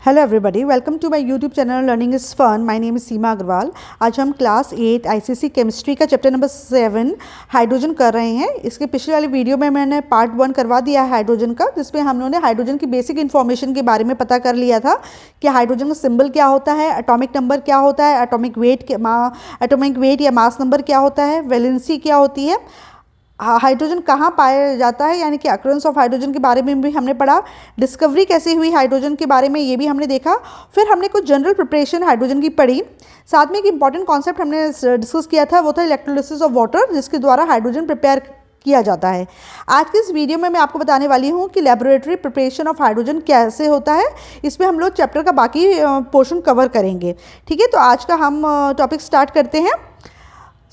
Hello everybody, welcome to my YouTube channel learning is fun. My name is Seema Agarwal. आज हम class 8 ICSE chemistry का chapter number 7 hydrogen कर रहे हैं। इसके पिछले वाली वीडियो में मैंने पार्ट 1 करवा दिया है हाइड्रोजन का, जिसमें हम लोगों ने हाइड्रोजन की बेसिक इन्फॉर्मेशन के बारे में पता कर लिया था कि हाइड्रोजन का सिंबल क्या होता है, एटॉमिक नंबर क्या होता है, एटॉमिक वेट या मास नंबर क्या होता है, वैलेंसी क्या होती है, हाइड्रोजन कहाँ पाया जाता है यानी कि अक्रेंस ऑफ हाइड्रोजन के बारे में भी हमने पढ़ा, डिस्कवरी कैसे हुई हाइड्रोजन के बारे में ये भी हमने देखा। फिर हमने कुछ जनरल प्रिपरेशन हाइड्रोजन की पढ़ी। साथ में एक इंपॉर्टेंट कॉन्सेप्ट हमने डिस्कस किया था, वो था इलेक्ट्रोलिसिस ऑफ वाटर, जिसके द्वारा हाइड्रोजन प्रिपेयर किया जाता है। आज की इस वीडियो में मैं आपको बताने वाली हूँ कि लेबोरेटरी प्रिपरेशन ऑफ हाइड्रोजन कैसे होता है। इसमें हम लोग चैप्टर का बाकी पोर्शन कवर करेंगे। ठीक है, तो आज का हम टॉपिक स्टार्ट करते हैं।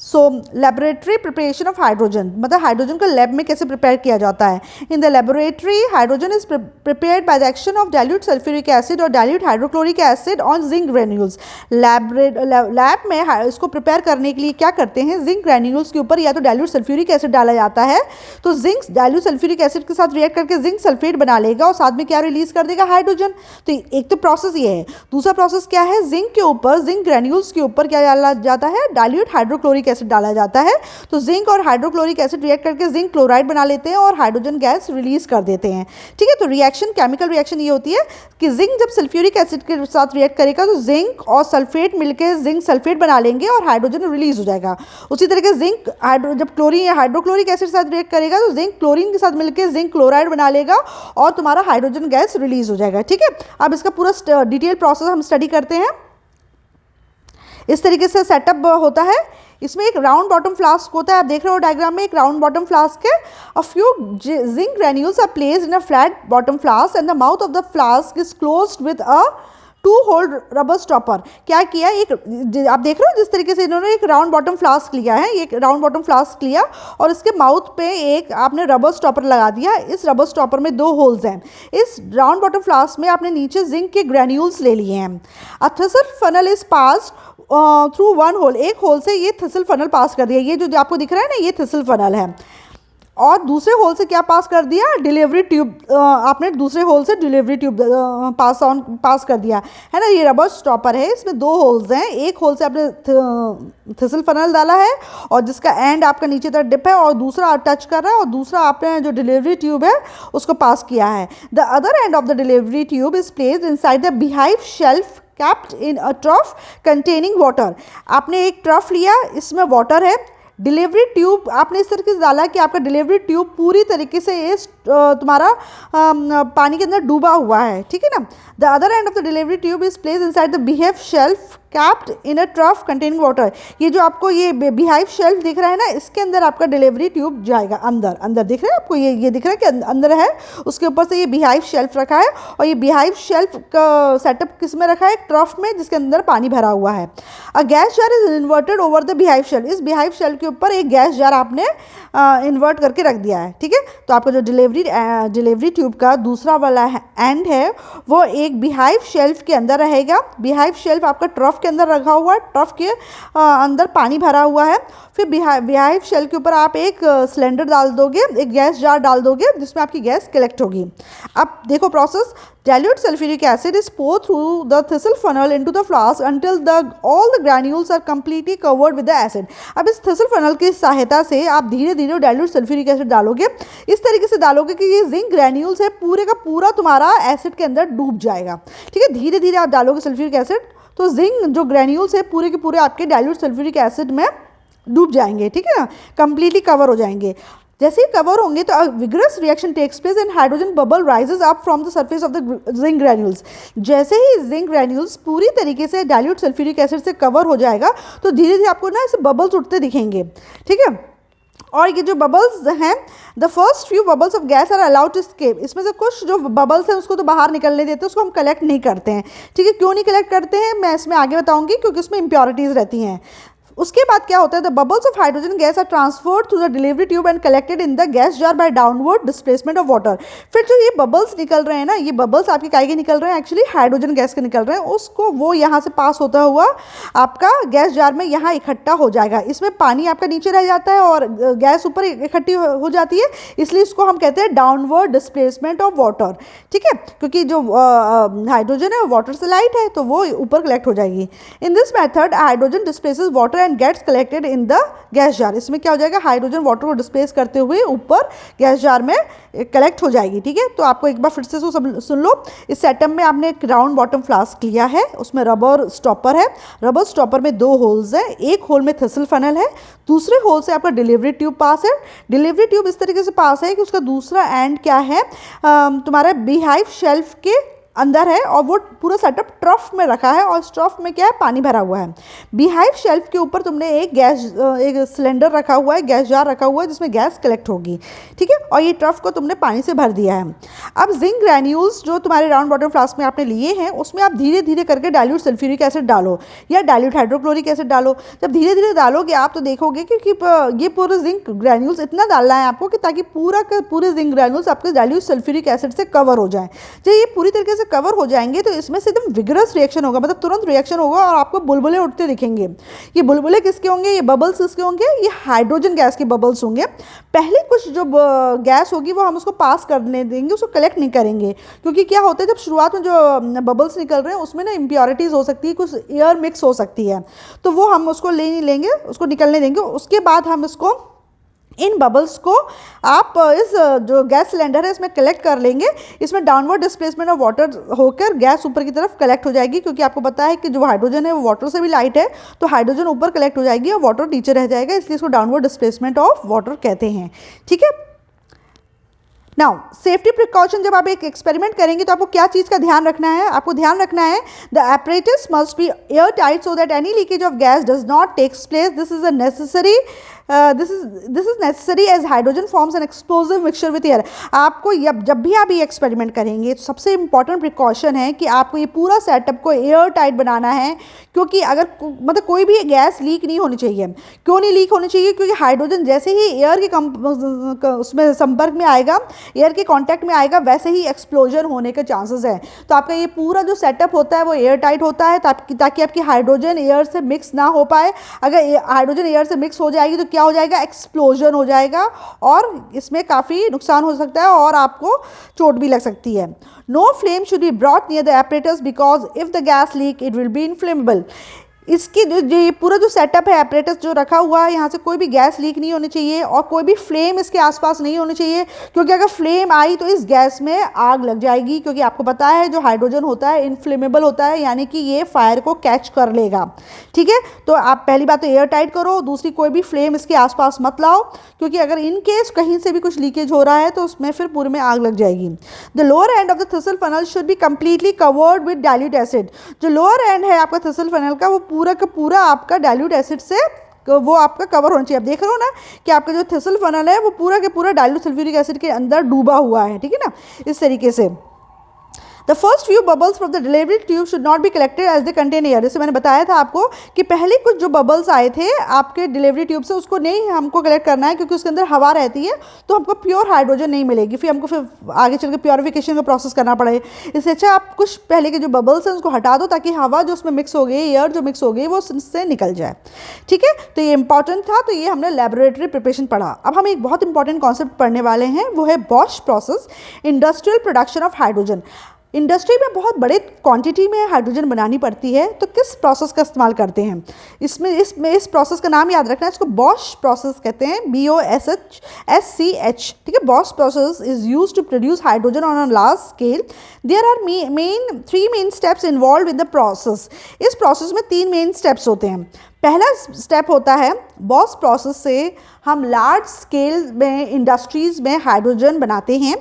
So laboratory preparation of hydrogen, मतलब हाइड्रोजन को लैब में कैसे प्रिपेयर किया जाता है। In the laboratory hydrogen is prepared by the action of dilute sulphuric acid और dilute hydrochloric acid on zinc granules. Lab में इसको प्रिपेयर करने के लिए क्या करते हैं, जिंक ग्रेन्यूल्स के ऊपर या तो डाइल्यूट सल्फ्यूरिक एसिड डाला जाता है, तो जिंक डाइल्यूट सल्फ्यूरिक एसिड के साथ रिएक्ट करके जिंक सल्फेट बना लेगा और साथ में क्या रिलीज कर देगा, हाइड्रोजन। तो एक तो प्रोसेस ये है। दूसरा प्रोसेस क्या है, जिंक के ऊपर, जिंक ग्रेन्यूल्स के ऊपर क्या डाला जाता है, डाइल्यूट हाइड्रोक्लोरिक एसिड डाला जाता है। तो जिंक और हाइड्रोक्लोरिक एसिड रिएक्ट करके जिंक क्लोराइड बना लेते हैं और हाइड्रोजन गैस रिलीज कर देते हैं। ठीक है, तो रिएक्शन, केमिकल रिएक्शन ये होती है कि जिंक जब सल्फ्यूरिक एसिड के साथ रिएक्ट करेगा तो जिंक और सल्फेट मिलकर जिंक सल्फेट बना लेंगे और हाइड्रोजन रिलीज हो जाएगा। उसी तरीके जिंक जब क्लोरीन या हाइड्रोक्लोरिक एसिड के साथ रिएक्ट करेगा तो जिंक क्लोरीन के साथ मिलकर जिंक क्लोराइड बना लेगा और तुम्हारा हाइड्रोजन गैस रिलीज हो जाएगा। ठीक है, अब इसका पूरा डिटेल प्रोसेस हम स्टडी करते हैं। इस तरीके से सेटअप होता है। इसमें एक राउंड बॉटम फ्लास्क होता है, आप देख रहे हो डायग्राम में एक राउंड बॉटम फ्लास्क है। A few zinc granules are placed in a flat bottom flask and the mouth of the flask is closed with a 2 hole rubber stopper. क्या किया, एक आप देख रहे हो जिस तरीके से इन्होंने एक राउंड बॉटम फ्लास्क लिया है, एक राउंड बॉटम फ्लास्क लिया और इसके माउथ पे एक आपने रबर स्टॉपर लगा दिया। इस रबर स्टॉपर में 2 होल्स हैं। इस राउंड बॉटम फ्लास्क में आपने नीचे जिंक के ग्रेन्यूल्स ले लिए हैं। A thistle funnel is passed through 1 hole, एक होल से ये थिसल फनल पास कर दिया। ये जो आपको दिख रहा है ना, ये थिसल फनल है। और दूसरे होल से क्या पास कर दिया, डिलीवरी ट्यूब, आपने दूसरे होल से डिलीवरी ट्यूब पास कर दिया है ना। ये रबर स्टॉपर है, इसमें 2 होल्स हैं। एक होल से आपने थिसल फनल डाला है और जिसका एंड आपका नीचे तक डिप है और दूसरा टच कर रहा है और दूसरा आपने जो डिलीवरी ट्यूब है उसको पास किया है। The other end of the delivery tube is placed inside the beehive shelf capped in a trough containing water. आपने एक ट्रफ लिया, इसमें वाटर है। डिलीवरी ट्यूब आपने इस तरीके से डाला कि आपका डिलीवरी ट्यूब पूरी तरीके से इस तुम्हारा पानी के अंदर डूबा हुआ है। ठीक है ना। The other end of the delivery tube is place inside the behave shelf capped in a trough containing water. ये जो आपको ये बिहाइव शेल्फ दिख रहा है ना, इसके अंदर आपका डिलीवरी ट्यूब जाएगा। अंदर अंदर दिख रहा है आपको, ये दिख रहा है कि अंदर है, उसके ऊपर से ये बिहाइव शेल्फ रखा है और ये बिहाइव शेल्फ का सेटअप किस में रखा है, एक ट्रफ में जिसके अंदर पानी भरा हुआ है। अ gas jar is inverted over the beehive shelf. इस बिहाइव शेल्फ के ऊपर एक गैस जार आपने इन्वर्ट करके रख दिया है। ठीक है, तो आपका जो डिलीवरी ट्यूब का दूसरा वाला एंड है वो एक बिहाइव शेल्फ के अंदर रहेगा। बिहाइव शेल्फ आपका ट्रफ के अंदर रखा हुआ है, ट्रफ के अंदर पानी भरा हुआ है। फिर बिहाइव शेल्फ के ऊपर आप एक सिलेंडर डाल दोगे, एक गैस जार डाल दोगे जिसमें आपकी गैस कलेक्ट होगी। अब देखो process, dilute sulfuric acid is poured through the thistle funnel into the flask until all the granules are completely covered with the acid। अब इस thistle funnel की सहायता से आप धीरे धीरे dilute sulfuric acid डालोगे। इस तरीके से डालोगे कि ये जिंक ग्रेन्यूल्स है पूरे का पूरा तुम्हारा एसिड के अंदर डूब जाएगा। ठीक है, धीरे धीरे आप डालोगे सल्फ्यूरिक एसिड तो जिंक जो ग्रेन्यूल्स है पूरे के पूरे आपके डाइल्यूट सल्फ्यूरिक एसिड में डूब जाएंगे। ठीक है ना, कंप्लीटली कवर हो जाएंगे। जैसे ही कवर होंगे तो vigorous reaction takes place and hydrogen bubble rises up from the surface of the zinc granules. जैसे ही जिंक ग्रेन्यूल्स पूरी तरीके से डाइल्यूट सल्फ्यूरिक एसिड से कवर हो जाएगा तो धीरे धीरे आपको ना ऐसे बबल्स उठते दिखेंगे। ठीक है, और ये जो बबल्स हैं, the first few bubbles of gas are allowed to escape. इसमें से कुछ जो बबल्स हैं उसको तो बाहर निकलने देते हैं, उसको हम कलेक्ट नहीं करते हैं। ठीक है, क्यों नहीं कलेक्ट करते हैं मैं इसमें आगे बताऊंगी, क्योंकि उसमें इम्प्योरिटीज़ रहती हैं। उसके बाद क्या होता है, the bubbles of hydrogen gas are transferred through the delivery tube and collected in the gas jar by downward displacement of water. फिर जो ये बबल्स निकल रहे हैं ना, ये बबल्स आपके काय के निकल रहे हैं, एक्चुअली हाइड्रोजन गैस के निकल रहे हैं, उसको वो यहाँ से पास होता हुआ आपका गैस जार में यहाँ इकट्ठा हो जाएगा। इसमें पानी आपका नीचे रह जाता है और गैस ऊपर इकट्ठी हो जाती है, इसलिए इसको हम कहते हैं डाउनवर्ड डिस्प्लेसमेंट ऑफ वाटर। ठीक है, क्योंकि जो हाइड्रोजन है वो वाटर से लाइट है तो वो ऊपर कलेक्ट हो जाएगी। In this method hydrogen displaces water and gets collected in the gas jar. इसमें क्या हो जाएगा, हाइड्रोजन वाटर को डिस्प्लेस करते हुए ऊपर गैस जार में कलेक्ट हो जाएगी। ठीक है, तो आपको एक बार फिर से सुन लो। इस सेटअप में आपने एक राउंड बॉटम फ्लास्क लिया है, उसमें रबर स्टॉपर है, रबर स्टॉपर में 2 होल्स हैं, एक होल में थ्रेशोल्ड फनल है, दूसरे होल से आपका डिलीवरी ट्यूब पास है। डिलीवरी ट्यूब इस तरीके से पास है कि उसका दूसरा एंड क्या है, तुम्हारा बीहाइव शेल्फ के अंदर है और वो पूरा सेटअप ट्रफ में रखा है और इस ट्रफ में क्या है, पानी भरा हुआ है। बीहाइव शेल्फ के ऊपर तुमने एक सिलेंडर रखा हुआ है, गैस जार रखा हुआ है जिसमें गैस कलेक्ट होगी। ठीक है, और ये ट्रफ को तुमने पानी से भर दिया है। अब जिंक ग्रैन्यूल्स जो तुम्हारे राउंड बॉटम फ्लास्क में आपने लिए हैं उसमें आप धीरे धीरे करके डाइल्यूट सल्फ्यूरिक एसिड डालो या डाइल्यूट हाइड्रोक्लोरिक एसिड डालो। जब धीरे धीरे डालोगे आप तो देखोगे क्योंकि ये पूरे जिंक ग्रैन्यूल्स इतना डालना है आपको कि ताकि पूरे जिंक ग्रैन्यूल्स आपके डाइल्यूट सल्फ्यूरिक एसिड से कवर हो जाए। जब ये पूरी तरीके से कवर हो जाएंगे तो इसमें से एकदम विगरस रिएक्शन होगा, मतलब तुरंत रिएक्शन होगा और आपको बुलबुले उठते दिखेंगे। ये बुलबुले किसके होंगे, ये बबल्स किसके होंगे, ये हाइड्रोजन गैस के बबल्स होंगे। पहले कुछ जो गैस होगी वो हम उसको पास करने देंगे, उसको कलेक्ट नहीं करेंगे, क्योंकि क्या होता है जब शुरुआत में जो बबल्स निकल रहे हैं उसमें ना इम्प्योरिटीज़ हो सकती है, कुछ एयर मिक्स हो सकती है, तो वो हम उसको ले नहीं लेंगे, उसको निकलने देंगे। उसके बाद हम इसको इन बबल्स को आप इस जो गैस सिलेंडर है इसमें कलेक्ट कर लेंगे। इसमें डाउनवर्ड डिस्प्लेसमेंट ऑफ वाटर होकर गैस ऊपर की तरफ कलेक्ट हो जाएगी, क्योंकि आपको पता है कि जो हाइड्रोजन है वो वाटर से भी लाइट है, तो हाइड्रोजन ऊपर कलेक्ट हो जाएगी और वाटर नीचे रह जाएगा, इसलिए इसको डाउनवर्ड डिस्प्लेसमेंट ऑफ वाटर कहते हैं। ठीक है, नाउ सेफ्टी प्रिकॉशन, जब आप एक एक्सपेरिमेंट करेंगे तो आपको क्या चीज़ का ध्यान रखना है, आपको ध्यान रखना है the apparatus must be airtight so that any leakage of gas does not takes place. This is necessary as hydrogen forms an explosive mixture with air. आपको जब भी आप ये एक्सपेरिमेंट करेंगे तो सबसे इंपॉर्टेंट प्रिकॉशन है कि आपको ये पूरा सेटअप को एयर टाइट बनाना है, क्योंकि अगर मतलब कोई भी गैस लीक नहीं होनी चाहिए। क्यों नहीं लीक होनी चाहिए, क्योंकि हाइड्रोजन जैसे ही एयर के उसमें संपर्क में आएगा, एयर के कांटेक्ट में आएगा, वैसे ही एक्सप्लोजन होने के चांसेस हैं। तो आपका ये पूरा जो सेटअप होता है वो एयर टाइट होता है ताकि आपकी हाइड्रोजन एयर से मिक्स ना हो पाए। अगर हाइड्रोजन एयर से मिक्स हो जाएगी तो क्या हो जाएगा, एक्सप्लोजन हो जाएगा और इसमें काफ़ी नुकसान हो सकता है और आपको चोट भी लग सकती है। No flame should be brought near the apparatus because if the gas leak it will be inflammable. इसकी जो ये पूरा जो सेटअप है, एपरेटस जो रखा हुआ है, यहाँ से कोई भी गैस लीक नहीं होनी चाहिए और कोई भी फ्लेम इसके आसपास नहीं होनी चाहिए, क्योंकि अगर फ्लेम आई तो इस गैस में आग लग जाएगी। क्योंकि आपको पता है जो हाइड्रोजन होता है इनफ्लेमेबल होता है, यानी कि ये फायर को कैच कर लेगा। ठीक है, तो आप पहली बात तो एयर टाइट करो, दूसरी कोई भी फ्लेम इसके आसपास मत लाओ, क्योंकि अगर इन केस कहीं से भी कुछ लीकेज हो रहा है तो उसमें फिर पूरे में आग लग जाएगी। The lower end of the threshold funnel should be completely covered with dilute acid. जो लोअर एंड है आपका थ्रेशोल्ड फनल का, वो पूरा का पूरा आपका डाइल्यूट एसिड से वो आपका कवर होना चाहिए। आप देख रहे हो ना कि आपका जो थ्रेशोल्ड फनल है वो पूरा के पूरा डाइल्यूट सल्फ्यूरिक एसिड के अंदर डूबा हुआ है। ठीक है ना, इस तरीके से। The first few bubbles from the delivery tube should not be collected as they contain air. जैसे मैंने बताया था आपको कि पहले कुछ जो बबल्स आए थे आपके डिलीवरी ट्यूब से, उसको नहीं हमको कलेक्ट करना है, क्योंकि उसके अंदर हवा रहती है तो हमको प्योर हाइड्रोजन नहीं मिलेगी, फिर हमको फिर आगे चल के प्योरिफिकेशन का प्रोसेस करना पड़े। इससे अच्छा आप कुछ पहले के जो बबल्स हैं उसको हटा दो, ताकि हवा जो उसमें मिक्स हो गई, एयर जो मिक्स हो गई, वो उससे निकल जाए। ठीक है, तो ये इंपॉर्टेंट था, तो ये हमने लेबोरेटरी प्रिपरेशन पढ़ा। अब हम एक बहुत इंपॉर्टेंट कॉन्सेप्ट पढ़ने वाले हैं, वो है Bosch process, industrial production of hydrogen. Industry में बहुत बड़े क्वांटिटी में हाइड्रोजन बनानी पड़ती है, तो किस प्रोसेस का इस्तेमाल करते हैं इसमें इस प्रोसेस का नाम याद रखना है, इसको बॉश प्रोसेस कहते हैं, BOSCH। ठीक है, Bosch process is used to produce hydrogen on a large scale. There are three main steps involve in the process. इस प्रोसेस में 3 मेन स्टेप्स होते हैं। पहला स्टेप होता है बॉश प्रोसेस से हम लार्ज स्केल में इंडस्ट्रीज़ में हाइड्रोजन बनाते हैं।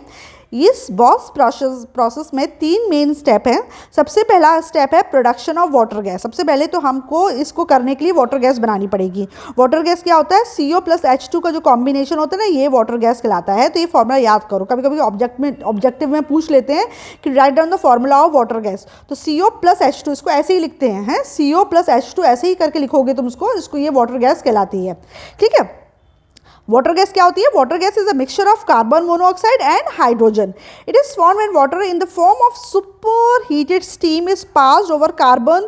इस बॉश प्रोसेस में 3 मेन स्टेप हैं। सबसे पहला स्टेप है प्रोडक्शन ऑफ वाटर गैस। सबसे पहले तो हमको इसको करने के लिए वाटर गैस बनानी पड़ेगी। वाटर गैस क्या होता है? CO प्लस H2 का जो कॉम्बिनेशन होता है ना, ये वाटर गैस कहलाता है। तो ये फॉर्मूला याद करो, कभी कभी ऑब्जेक्टिव में पूछ लेते हैं कि write down the formula of water gas. तो CO प्लस H2 इसको ऐसे ही लिखते हैं, CO प्लस H2 ऐसे ही करके लिखोगे तुम इसको ये वाटर गैस कहलाती है। ठीक है, वाटर गैस क्या होती है? Water gas is a mixture of carbon monoxide and hydrogen. It is form when water in the form of super heated steam is passed over carbon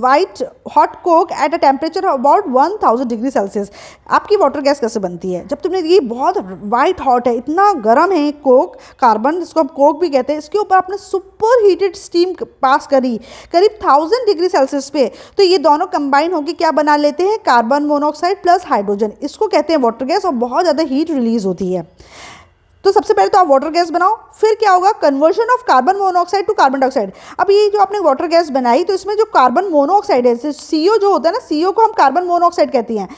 white hot Coke eight a temperature about 1000 degree Celsius. आपकी water gas कैसे बनती है? जब तुमने ये बहुत white hot है, इतना गर्म है कोक, कार्बन जिसको हम कोक भी कहते हैं, इसके ऊपर आपने सुपर हीटेड स्टीम पास करी करीब 1000 डिग्री सेल्सियस पे, तो ये दोनों कंबाइन होकर क्या बना लेते हैं? Carbon monoxide plus hydrogen. इसको कहते हैं वाटर गैस और बहुत ज़्यादा हीट रिलीज होती है। तो सबसे पहले तो आप वाटर गैस बनाओ, फिर क्या होगा? Conversion of carbon monoxide to carbon dioxide. अब ये जो आपने वाटर गैस बनाई, तो इसमें जो कार्बन मोनोऑक्साइड है, CO जो होता है ना, CO को हम कार्बन मोनोऑक्साइड कहती हैं।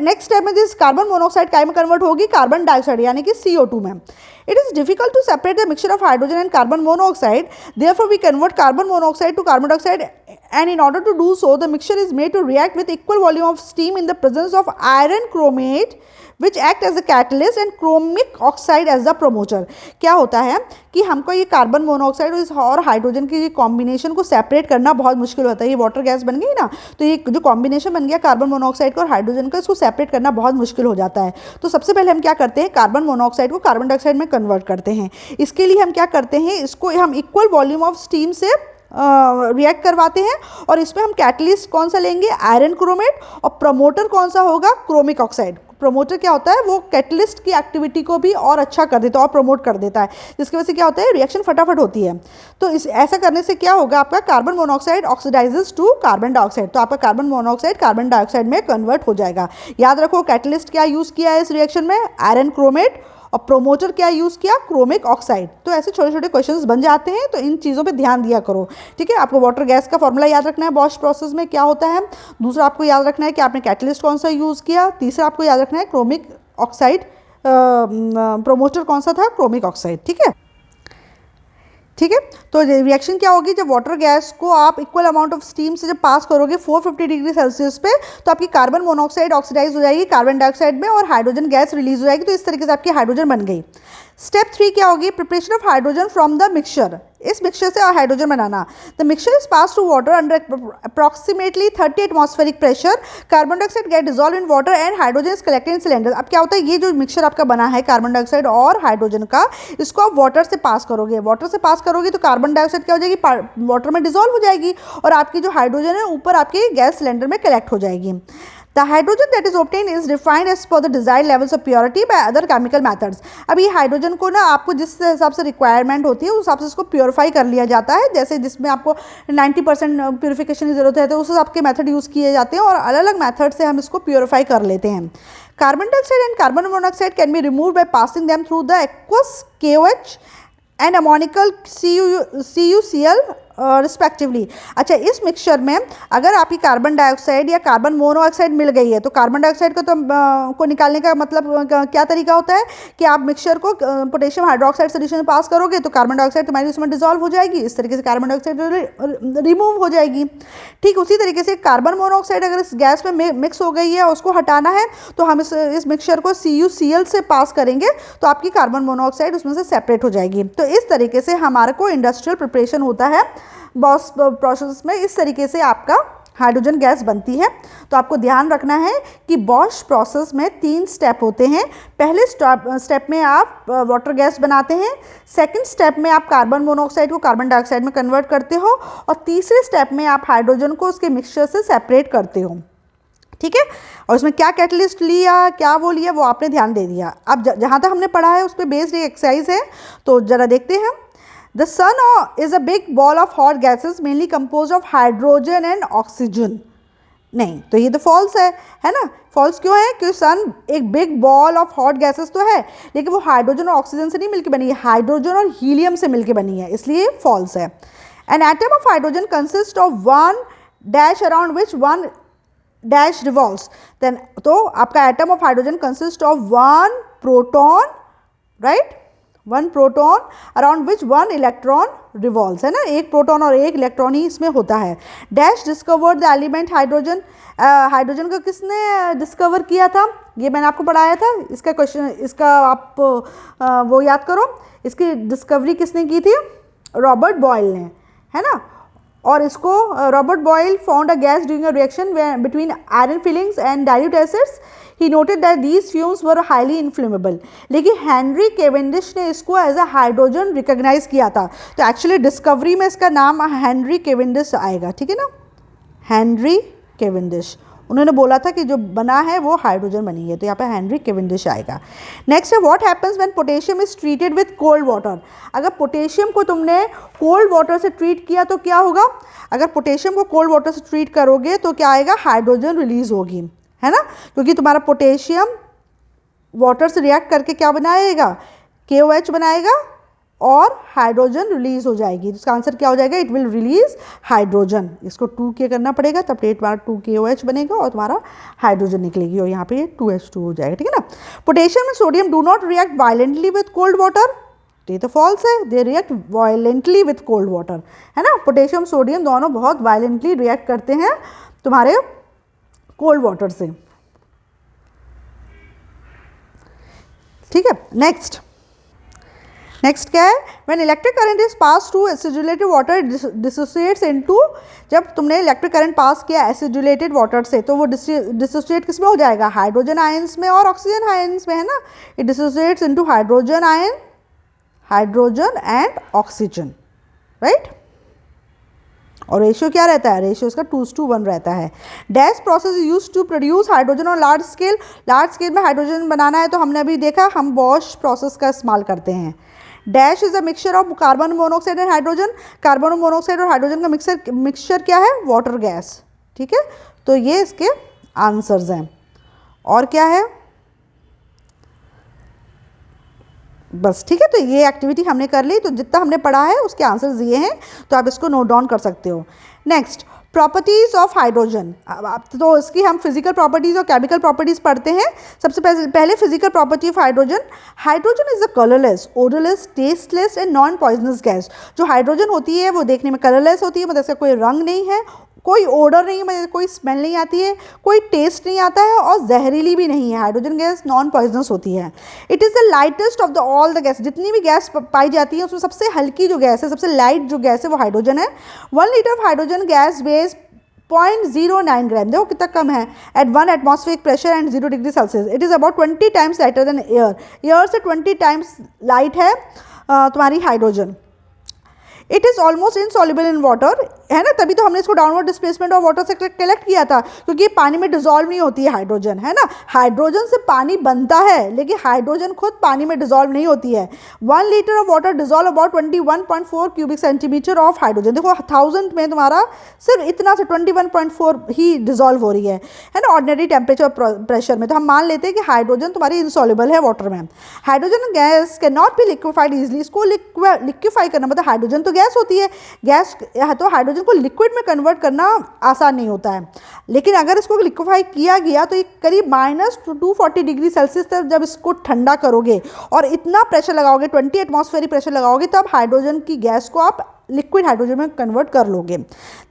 नेक्स्ट स्टेप में जिस कार्बन मोनोऑक्साइड काय में कन्वर्ट होगी? कार्बन डाइऑक्साइड यानी कि CO2 में। It is difficult to separate the mixture of hydrogen and carbon monoxide. Therefore, we convert carbon monoxide to carbon dioxide, and in order to do so, the mixture is made to react with equal volume of steam in the presence of iron chromate, which act as a catalyst, and chromic oxide as the promoter. क्या होता है कि हमको ये carbon monoxide और hydrogen की combination को separate करना बहुत मुश्किल होता है। ये वाटर गैस बन गई ना, तो ये जो कॉम्बिनेशन बन गया कार्बन मोनोऑक्साइड का और हाइड्रोजन का, इसको सेपरेट करना बहुत मुश्किल हो जाता है। तो सबसे पहले हम क्या करते हैं? कार्बन मोनोऑक्साइड को कार्बन डाइऑक्साइड में कन्वर्ट करते हैं। इसके लिए हम क्या करते हैं? इसको हम इक्वल वॉल्यूम ऑफ स्टीम से रिएक्ट करवाते हैं, और इसमें हम कैटलिस्ट कौन सा लेंगे? आयरन क्रोमेट, और प्रमोटर कौन सा होगा? Chromic oxide. प्रमोटर क्या होता है? वो कैटलिस्ट की एक्टिविटी को भी और अच्छा कर देता है और प्रमोट कर देता है, जिसकी वजह से क्या होता है? रिएक्शन फटाफट होती है। तो इस ऐसा करने से क्या होगा? आपका carbon monoxide oxidises to carbon dioxide, तो आपका कार्बन मोनोऑक्साइड कार्बन डाइऑक्साइड में कन्वर्ट हो जाएगा। याद रखो, कैटलिस्ट क्या यूज़ किया है इस रिएक्शन में? आयरन क्रोमेट, और प्रोमोटर क्या यूज़ किया? Chromic oxide. तो ऐसे छोटे छोटे क्वेश्चंस बन जाते हैं, तो इन चीज़ों पे ध्यान दिया करो। ठीक है, आपको वाटर गैस का फॉर्मूला याद रखना है बॉश प्रोसेस में क्या होता है। दूसरा आपको याद रखना है कि आपने कैटलिस्ट कौन सा यूज़ किया। तीसरा आपको याद रखना है क्रोमिक ऑक्साइड, प्रोमोटर कौन सा था? Chromic oxide. ठीक है, ठीक है। तो रिएक्शन क्या होगी? जब वाटर गैस को आप इक्वल अमाउंट ऑफ स्टीम से जब पास करोगे 450 डिग्री सेल्सियस पे, तो आपकी कार्बन मोनोऑक्साइड ऑक्सीडाइज हो जाएगी कार्बन डाइऑक्साइड में, और हाइड्रोजन गैस रिलीज हो जाएगी। तो इस तरीके से आपकी हाइड्रोजन बन गई। स्टेप 3 क्या होगी? Preparation of hydrogen from the mixture. इस मिक्सचर से हाइड्रोजन बनाना। The mixture is pass to water under approximately 30 atmospheric pressure. Carbon dioxide get dissolve in water and hydrogen is collected in cylinder. अब क्या होता है? ये जो मिक्सचर आपका बना है कार्बन डाइऑक्साइड और हाइड्रोजन का, इसको आप वाटर से पास करोगे। वाटर से पास करोगे तो कार्बन डाइऑक्साइड क्या हो जाएगी? वाटर में डिजॉल्व हो जाएगी, और आपकी जो हाइड्रोजन है ऊपर आपके गैस सिलेंडर में कलेक्ट हो जाएगी। The hydrogen that is obtained is refined as per the desired levels of purity by other chemical methods. अब ये हाइड्रोजन को ना आपको जिस हिसाब से रिक्वायरमेंट होती है उस हिसाब से इसको प्योरीफाई कर लिया जाता है। जैसे जिसमें आपको 90% प्योरीफिकेशन की जरूरत है, तो उस हिसाब के मेथड यूज़ किए जाते हैं, और अलग अलग मेथड से हम इसको प्योरीफाई कर लेते हैं। Carbon dioxide and carbon monoxide can be remove by passing them through the aqueous KOH and ammoniacal CuCl respectively. अच्छा, इस मिक्सचर में अगर आपकी कार्बन डाइऑक्साइड या कार्बन मोनोऑक्साइड मिल गई है, तो कार्बन डाइऑक्साइड को को निकालने का मतलब क्या तरीका होता है कि आप मिक्सचर को पोटेशियम हाइड्रोक्साइड सोल्यूशन में पास करोगे तो कार्बन डाइऑक्साइड तुम्हारी उसमें डिजॉल्व हो जाएगी। इस तरीके से कार्बन डाइऑक्साइड रिमूव हो जाएगी। ठीक उसी तरीके से कार्बन मोनोऑक्साइड अगर इस गैस में मिक्स हो गई है और उसको हटाना है, तो हम इस मिक्सचर को CuCl से पास करेंगे, तो आपकी कार्बन मोनोऑक्साइड उसमें से सेपरेट हो जाएगी। तो इस तरीके से हमारे को इंडस्ट्रियल प्रिपरेशन होता है बॉश प्रोसेस में। इस तरीके से आपका हाइड्रोजन गैस बनती है। तो आपको ध्यान रखना है कि बॉश प्रोसेस में 3 स्टेप होते हैं। पहले स्टेप में आप वाटर गैस बनाते हैं, सेकंड स्टेप में आप कार्बन मोनोऑक्साइड को कार्बन डाइऑक्साइड में कन्वर्ट करते हो, और तीसरे स्टेप में आप हाइड्रोजन को उसके मिक्सचर से सेपरेट करते हो। ठीक है, और उसमें क्या कैटलिस्ट लिया, क्या वो लिया, वो आपने ध्यान दे दिया। अब जहाँ तक हमने पढ़ा है उस पर बेस्ड एक एक्सरसाइज है, तो ज़रा देखते हैं। The sun is a big ball of hot gases mainly composed of hydrogen and oxygen. नहीं, तो ये तो फॉल्स है ना। फॉल्स क्यों है? क्योंकि सन एक big ball of hot gases तो है, लेकिन वो हाइड्रोजन और ऑक्सीजन से नहीं मिलकर बनी है, हाइड्रोजन और हीलियम से मिलकर बनी है, इसलिए फॉल्स है। An atom of hydrogen consists of one dash around which one dash revolves. Then तो आपका atom of hydrogen consists of one proton, right? 1 proton around which 1 electron revolves, है ना, एक प्रोटॉन और एक इलेक्ट्रॉन ही इसमें होता है। Dash discovered the element hydrogen, hydrogen को किसने डिस्कवर किया था, ये मैंने आपको पढ़ाया था। इसका क्वेश्चन, इसका आप वो याद करो, इसकी डिस्कवरी किसने की थी, रॉबर्ट बॉयल ने, है ना। और इसको Robert Boyle found a gas during a reaction between iron filings and dilute acids, he noted that these fumes were highly inflammable. लेकिन हेनरी केवेंडिश ने इसको एज अ हाइड्रोजन रिकॉग्नाइज किया था। तो एक्चुअली डिस्कवरी में इसका नाम हेनरी केवेंडिश आएगा, ठीक है ना, हेनरी केवेंडिश। उन्होंने बोला था कि जो बना है वो हाइड्रोजन बनी है, तो यहाँ पे हेनरी केवेंडिश आएगा। नेक्स्ट है what happens when potassium is treated with cold water. अगर पोटेशियम को तुमने कोल्ड वाटर से ट्रीट किया तो क्या होगा, अगर पोटेशियम को कोल्ड वाटर से ट्रीट करोगे तो क्या आएगा, हाइड्रोजन रिलीज होगी, है ना, क्योंकि तुम्हारा पोटेशियम वाटर से रिएक्ट करके क्या बनाएगा, KOH बनाएगा और हाइड्रोजन रिलीज हो जाएगी। तो इसका आंसर क्या हो जाएगा, इट विल रिलीज हाइड्रोजन। इसको 2K करना पड़ेगा तब तुम्हारा 2KOH बनेगा और तुम्हारा हाइड्रोजन निकलेगी, और यहाँ पे 2H2 हो जाएगा, ठीक है ना। Potassium and sodium do not react violently with cold water, ये तो फॉल्स है, they react violently with cold water, है ना। पोटेशियम सोडियम दोनों बहुत वायलेंटली रिएक्ट करते हैं तुम्हारे कोल्ड वाटर से, ठीक है। नेक्स्ट क्या है, when electric current is pass through acidulated water dissociates into, जब तुमने इलेक्ट्रिक करंट पास किया एसिडुलेटेड वाटर से तो वो डिसोसिएट किस में हो जाएगा, हाइड्रोजन आयंस में और ऑक्सीजन आयंस में, है ना। It dissociates into hydrogen ion, hydrogen and oxygen, right. और रेशियो क्या रहता है, रेशियो इसका 2:1 रहता है। Dash process use to produce hydrogen और लार्ज स्केल में हाइड्रोजन बनाना है तो हमने अभी देखा हम बॉश प्रोसेस का इस्तेमाल करते हैं। Dash is a mixture of carbon monoxide and hydrogen, carbon monoxide और हाइड्रोजन का मिक्सचर क्या है, वाटर गैस, ठीक है। तो ये इसके आंसर्स हैं। और क्या है, बस, ठीक है। तो ये एक्टिविटी हमने कर ली, तो जितना हमने पढ़ा है उसके आंसर्स ये हैं, तो आप इसको नोट डाउन कर सकते हो। Next, properties of hydrogen. तो इसकी हम फिजिकल प्रॉपर्टीज़ और केमिकल प्रॉपर्टीज़ पढ़ते हैं। सबसे पहले physical property of hydrogen. Hydrogen is a colourless, odourless, tasteless and non poisonous gas. जो हाइड्रोजन होती है वो देखने में कलरलेस होती है, मतलब इसका कोई रंग नहीं है, कोई ओडर नहीं है, मतलब कोई स्मेल नहीं आती है, कोई टेस्ट नहीं आता है और जहरीली भी नहीं है। हाइड्रोजन गैस नॉन पॉइजनस होती है। It is the lightest of the all the gas, जितनी भी गैस पाई जाती है उसमें सबसे हल्की जो गैस है, सबसे लाइट जो गैस है वो हाइड्रोजन है। 1 litre of hydrogen gas weighs 0.09 gram, देखो कितना कम है, at 1 atmospheric pressure and 0 degree Celsius. It is about 20 times lighter than air, air से 20 टाइम्स लाइट है तुम्हारी hydrogen. It is almost insoluble in water, है ना, तभी तो हमने इसको डाउनवर्ड डिस्प्लेसमेंट ऑफ वाटर से कलेक्ट किया था, क्योंकि ये पानी में डिजॉल्व नहीं होती है हाइड्रोजन, है ना। हाइड्रोजन से पानी बनता है लेकिन हाइड्रोजन खुद पानी में डिजॉल्व नहीं होती है। 1 litre of water dissolve about 21.4 cubic centimetre of hydrogen. देखो 1000 में तुम्हारा सिर्फ इतना से 21.4 ही डिजॉल्व हो रही है ना, ऑर्डिनरी टेम्परेचर प्रेशर में। तो हम मान लेते हैं कि हाइड्रोजन तुम्हारी इनसॉल्युबल है वाटर में। Hydrogen gas can not be liquefied easily, इसको लिक्विफाई करना, मतलब हाइड्रोजन तो गैस होती है, गैस तो हाइड्रोजन को लिक्विड में कन्वर्ट करना आसान नहीं होता है। लेकिन अगर इसको लिक्विफाई किया गया तो ये करीब -240 डिग्री सेल्सियस तक जब इसको ठंडा करोगे और इतना प्रेशर लगाओगे, 20 एटमॉस्फेरिक प्रेशर लगाओगे, तब हाइड्रोजन की गैस को आप लिक्विड हाइड्रोजन में कन्वर्ट कर लोगे।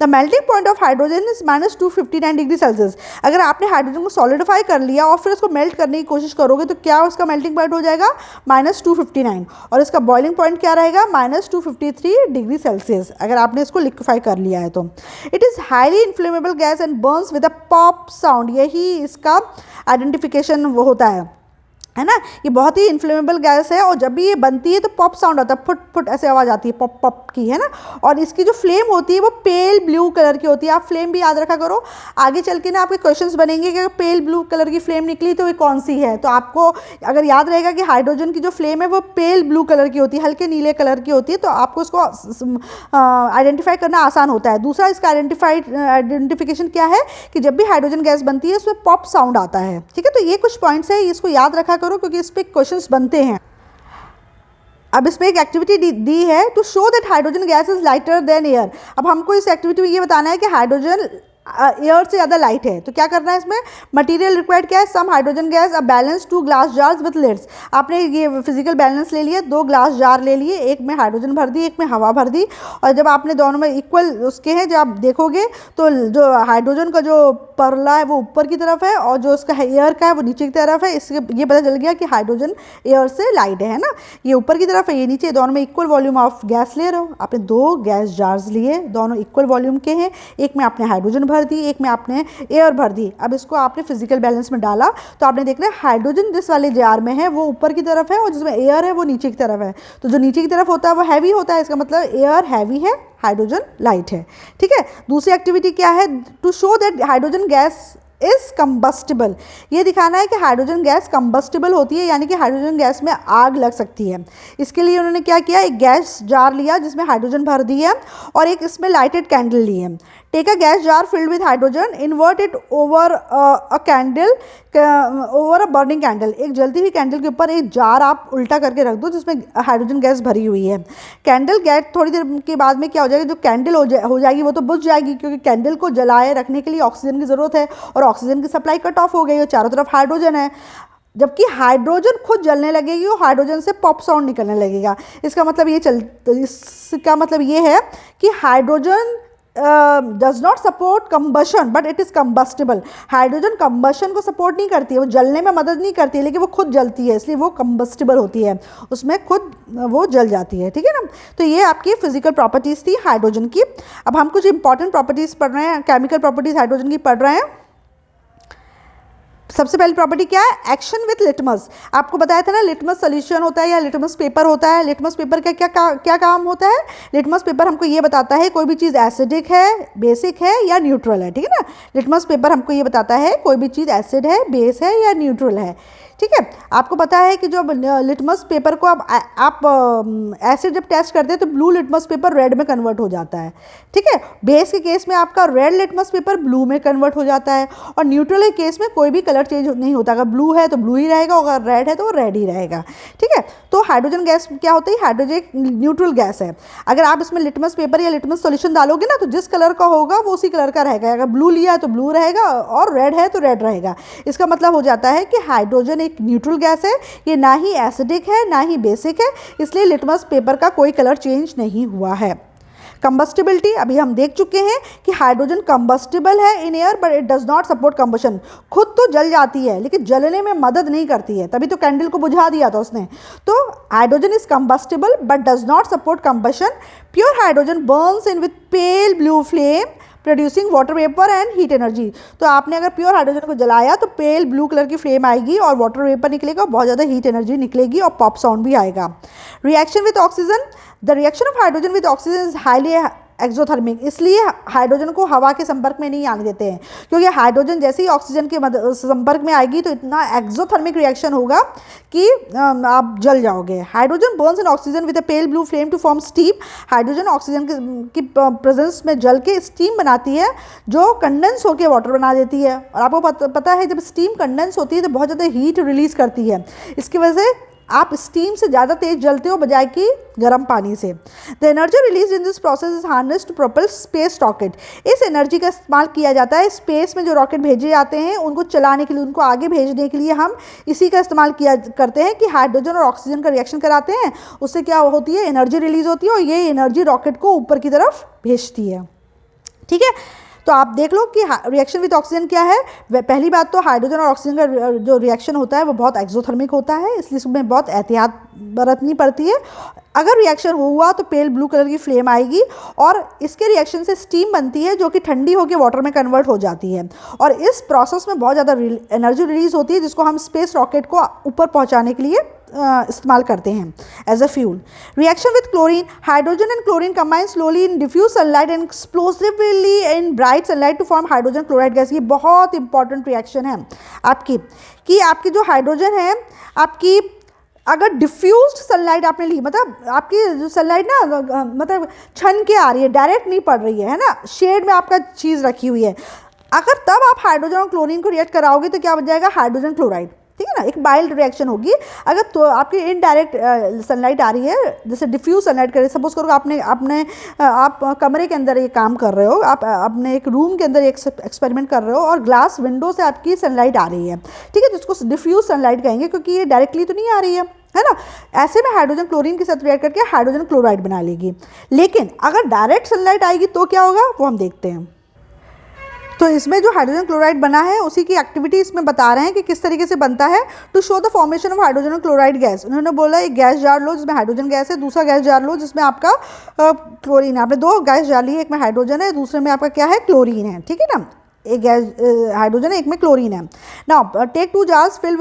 The melting point of hydrogen is -259 degree Celsius. अगर आपने हाइड्रोजन को सॉलिडिफाई कर लिया और फिर उसको मेल्ट करने की कोशिश करोगे तो क्या उसका मेल्टिंग पॉइंट हो जाएगा -259, और इसका बॉइलिंग पॉइंट क्या रहेगा -253 डिग्री सेल्सियस, अगर आपने इसको लिक्विफाई कर लिया है तो। It is highly inflammable gas and Burns with a pop sound, यही इसका आइडेंटिफिकेशन वो होता है ना। ये बहुत ही इन्फ्लेमेबल गैस है और जब भी ये बनती है तो पॉप साउंड आता है, फुट फुट ऐसे आवाज़ आती है पॉप पॉप की, है ना। और इसकी जो फ्लेम होती है वो पेल ब्लू कलर की होती है। आप फ्लेम भी याद रखा करो, आगे चल के ना आपके क्वेश्चंस बनेंगे कि पेल ब्लू कलर की फ्लेम निकली तो ये कौन सी है। तो आपको अगर याद रहेगा कि हाइड्रोजन की जो फ्लेम है वो पेल ब्लू कलर की होती है, हल्के नीले कलर की होती है, तो आपको इसको आइडेंटिफाई करना आसान होता है। दूसरा इसका आइडेंटिफिकेशन क्या है कि जब भी हाइड्रोजन गैस बनती है उसमें पॉप साउंड आता है, ठीक है। तो ये कुछ पॉइंट्स है, इसको याद रखा करो क्योंकि इस पे क्वेश्चंस बनते हैं। अब इसमें एक एक्टिविटी दी है to show that hydrogen gas is lighter than air. अब हमको इस एक्टिविटी में ये बताना है कि एयर से ज़्यादा लाइट है। तो क्या करना है इसमें, मटेरियल रिक्वायर्ड क्या है, some hydrogen gas a balance 2 glass jars with lids. आपने ये फिजिकल बैलेंस ले लिया, 2 ग्लास जार ले लिए, एक में हाइड्रोजन भर दी, एक में हवा भर दी, और जब आपने दोनों में इक्वल उसके हैं, जब आप देखोगे तो जो हाइड्रोजन का जो परला है वो ऊपर की तरफ है और जो उसका एयर का है वो नीचे की तरफ है। इससे ये पता चल गया कि हाइड्रोजन एयर से लाइट है ना, ये ऊपर की तरफ है, ये नीचे, दोनों में इक्वल वॉल्यूम ऑफ गैस ले रहे हो। आपने 2 गैस जार्स लिए, दोनों इक्वल वॉल्यूम के हैं, एक में आपने हाइड्रोजन भर दी, एक में आपने एयर भर दी। अब इसको आपने फिजिकल बैलेंस में डाला तो आपने देख रहे हाइड्रोजन जिस वाले जार में है वो ऊपर की तरफ है और जिसमें एयर है वो नीचे की तरफ है। तो जो नीचे की तरफ होता है वो हैवी होता है, इसका मतलब एयर हैवी है, हाइड्रोजन लाइट है। ठीक है, दूसरी एक्टिविटी क्या है, to show that hydrogen gas is combustible. ये दिखाना है कि हाइड्रोजन गैस कंबस्टिबल होती है, यानी कि हाइड्रोजन गैस में आग लग सकती है। इसके लिए उन्होंने क्या किया, एक गैस जार लिया जिसमें हाइड्रोजन भर दिया और एक इसमें लाइटेड कैंडल ली है। Take a gas jar filled with hydrogen, invert it over a candle, over a burning candle. एक जलती हुई कैंडल के ऊपर एक जार आप उल्टा करके रख दो जिसमें हाइड्रोजन गैस भरी हुई है। कैंडल गैस थोड़ी देर के बाद में क्या हो जाएगा, जो कैंडल हो जाएगी वो तो बुझ जाएगी, क्योंकि कैंडल को जलाए रखने के लिए ऑक्सीजन की ज़रूरत है और ऑक्सीजन की सप्लाई कट ऑफ हो गई और चारों तरफ हाइड्रोजन है। जबकि हाइड्रोजन खुद जलने लगेगी और हाइड्रोजन से पॉप साउंड निकलने लगेगा। इसका मतलब ये है कि hydrogen does not support combustion but it is combustible. Hydrogen combustion को सपोर्ट नहीं करती है, वो जलने में मदद नहीं करती है, लेकिन वो खुद जलती है, इसलिए वो कंबस्टिबल होती है, उसमें खुद वो जल जाती है। ठीक है ना, तो ये आपकी फिजिकल प्रॉपर्टीज़ थी हाइड्रोजन की। अब हम कुछ इंपॉर्टेंट प्रॉपर्टीज़ पढ़ रहे हैं, केमिकल प्रॉपर्टीज़ हाइड्रोजन की पढ़ रहे हैं। सबसे पहली प्रॉपर्टी क्या है, एक्शन विथ लिटमस। आपको बताया था ना, लिटमस सोल्यूशन होता है या लिटमस पेपर होता है। लिटमस पेपर का क्या काम होता है, लिटमस पेपर हमको ये बताता है कोई भी चीज़ एसिडिक है, बेसिक है या न्यूट्रल है। ठीक है ना, लिटमस पेपर हमको ये बताता है कोई भी चीज़ एसिड है, बेस है या न्यूट्रल है। ठीक है, आपको पता है कि जो लिटमस पेपर को आप एसिड जब टेस्ट करते हैं तो ब्लू लिटमस पेपर रेड में कन्वर्ट हो जाता है। ठीक है, बेस के केस में आपका रेड लिटमस पेपर ब्लू में कन्वर्ट हो जाता है और न्यूट्रल के केस में कोई भी कलर चेंज नहीं होता। अगर ब्लू है तो ब्लू ही रहेगा, अगर रेड है तो वो रेड ही रहेगा। ठीक है, तो हाइड्रोजन गैस क्या होती है, हाइड्रोजन न्यूट्रल गैस है। अगर आप इसमें लिटमस पेपर या लिटमस सॉल्यूशन डालोगे ना, तो जिस कलर का होगा वो उसी कलर का रहेगा। अगर ब्लू लिया है तो ब्लू रहेगा और रेड है तो रेड रहेगा। इसका मतलब हो जाता है कि हाइड्रोजन एक न्यूट्रल गैस है, ये ना ही एसिडिक है ना ही बेसिक है, इसलिए लिटमस पेपर का कोई कलर चेंज नहीं हुआ है। कंबस्टिबिलिटी अभी हम देख चुके हैं कि हाइड्रोजन कंबस्टिबल है इन air but it does not support combustion. खुद तो जल जाती है लेकिन जलने में मदद नहीं करती है, तभी तो कैंडल को बुझा दिया था उसने। तो hydrogen is combustible but does not support combustion. Pure hydrogen burns in with pail blue flame producing water vapour and heat energy. तो आपने अगर प्योर हाइड्रोजन को जलाया तो पेल ब्लू कलर की फ्लेम आएगी और वाटर वेपर निकलेगा, बहुत ज़्यादा हीट एनर्जी निकलेगी और पॉप साउंड भी आएगा। Reaction with oxygen, the reaction of hydrogen with oxygen is highly exothermic, इसलिए हाइड्रोजन को हवा के संपर्क में नहीं आने देते हैं, क्योंकि हाइड्रोजन जैसे ही ऑक्सीजन के संपर्क में आएगी तो इतना एक्सोथर्मिक रिएक्शन होगा कि आप जल जाओगे। Hydrogen burns in oxygen with a pale blue flame to form steam. Hydrogen oxygen की प्रेजेंस में जल के स्टीम बनाती है जो कंडेंस होकर वाटर बना देती है। और आपको पता है जब स्टीम कंडेंस होती है तो बहुत ज़्यादा हीट रिलीज करती है, इसकी वजह से आप स्टीम से ज़्यादा तेज जलते हो बजाय कि गर्म पानी से। The energy release in this process is harness to propel space rocket. इस एनर्जी का इस्तेमाल किया जाता है स्पेस में जो रॉकेट भेजे जाते हैं उनको चलाने के लिए, उनको आगे भेजने के लिए हम इसी का इस्तेमाल करते हैं कि हाइड्रोजन और ऑक्सीजन का रिएक्शन कराते हैं, उससे क्या होती है, एनर्जी रिलीज होती है और ये एनर्जी रॉकेट को ऊपर की तरफ भेजती है। ठीक है, तो आप देख लो कि रिएक्शन विद ऑक्सीजन क्या है। पहली बात तो हाइड्रोजन और ऑक्सीजन का जो रिएक्शन होता है वो बहुत एक्सोथर्मिक होता है, इसलिए इसमें बहुत एहतियात बरतनी पड़ती है। अगर रिएक्शन हुआ तो पेल ब्लू कलर की फ्लेम आएगी और इसके रिएक्शन से स्टीम बनती है जो कि ठंडी होकर वाटर में कन्वर्ट हो जाती है और इस प्रोसेस में बहुत ज़्यादा एनर्जी रिलीज होती है जिसको हम स्पेस रॉकेट को ऊपर पहुँचाने के लिए इस्तेमाल करते हैं as a fuel. Reaction with chlorine, hydrogen and chlorine combine slowly in diffuse sunlight and explosively in bright sunlight to form hydrogen chloride gas. ये बहुत इंपॉर्टेंट रिएक्शन है आपकी जो हाइड्रोजन है, आपकी अगर डिफ्यूज्ड सनलाइट आपने ली, मतलब आपकी जो सनलाइट ना मतलब छन के आ रही है, डायरेक्ट नहीं पड़ रही है ना, शेड में आपका चीज़ रखी हुई है, अगर तब आप हाइड्रोजन और क्लोरीन को रिएक्ट कराओगे तो क्या बन जाएगा, हाइड्रोजन क्लोराइड। ठीक है ना, एक माइल्ड रिएक्शन होगी। अगर तो आपकी इनडायरेक्ट सनलाइट आ रही है, जैसे डिफ्यूज सनलाइट कर रही है, सपोज करो आप कमरे के अंदर ये काम कर रहे हो, आप अपने एक रूम के अंदर एक एक्सपेरिमेंट कर रहे हो और ग्लास विंडो से आपकी सनलाइट आ रही है, ठीक है, जिसको डिफ्यूज सनलाइट कहेंगे क्योंकि ये डायरेक्टली तो नहीं आ रही है ना। ऐसे में हाइड्रोजन क्लोरीन के साथ रिएक्ट करके हाइड्रोजन क्लोराइड बना लेगी। लेकिन अगर डायरेक्ट सनलाइट आएगी तो क्या होगा वो हम देखते हैं। तो इसमें जो हाइड्रोजन क्लोराइड बना है उसी की एक्टिविटी इसमें बता रहे हैं कि किस तरीके से बनता है। To show the formation of hydrogen chloride gas, उन्होंने बोला एक गैस जार लो जिसमें हाइड्रोजन गैस है, दूसरा गैस जार लो जिसमें आपका क्लोरीन है। आपने दो गैस जार ली है, एक में हाइड्रोजन है, दूसरे में आपका क्या है, क्लोरीन है, ठीक है ना। एक गैस हाइड्रोजन है, एक में क्लोरीन है। Now take two jars, fill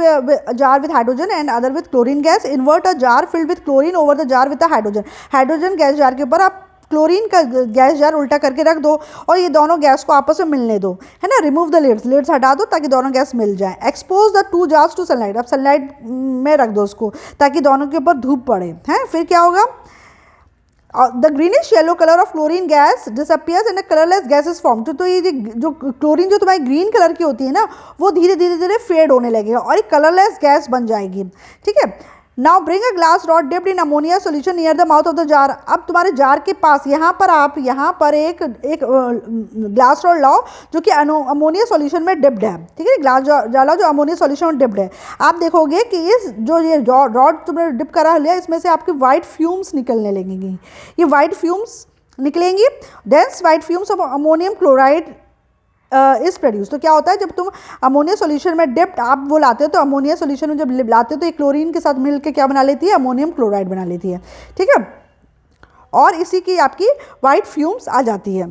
jar with hydrogen and other with chlorine gas, invert a jar filled with chlorine over the jar with the hydrogen. Hydrogen gas jar के ऊपर आप chlorine का gas jar उल्टा करके रख दो और ये दोनों गैस को आपस में मिलने दो, है ना। रिमूव द लिड्स हटा दो ताकि दोनों गैस मिल जाए। Expose the two jars to sunlight, अब सनलाइट में रख दो उसको ताकि दोनों के ऊपर धूप पड़े, हैं। फिर क्या होगा, the greenish yellow colour of chlorine gas disappears and a colourless gas is form. तो ये जो क्लोरीन जो तुम्हारी ग्रीन कलर की होती है ना, वो धीरे धीरे फेड होने लगेगा और एक कलरलेस गैस बन जाएगी, ठीक है। Now bring a glass rod dipped in ammonia solution near the mouth of the jar. अब तुम्हारे जार के पास यहाँ पर एक ग्लास रॉड लाओ जो कि अमोनिया सॉल्यूशन में डिप्ड है, ठीक है। ग्लास जार लाओ जो अमोनिया सॉल्यूशन में डिप्ड है। आप देखोगे कि इस जो ये रॉड तुमने डिप करा लिया, इसमें से आपकी वाइट फ्यूम्स निकलने लगेंगी। ये वाइट फ्यूम्स निकलेंगी, dense white fumes of ammonium chloride इस प्रोड्यूस। तो क्या होता है, जब तुम अमोनिया सॉल्यूशन में डिप्ट आप वो लाते हो, तो अमोनिया सॉल्यूशन में जब लाते हो तो एक क्लोरीन के साथ मिलकर क्या बना लेती है, अमोनियम क्लोराइड बना लेती है, ठीक है। और इसी की आपकी वाइट फ्यूम्स आ जाती है।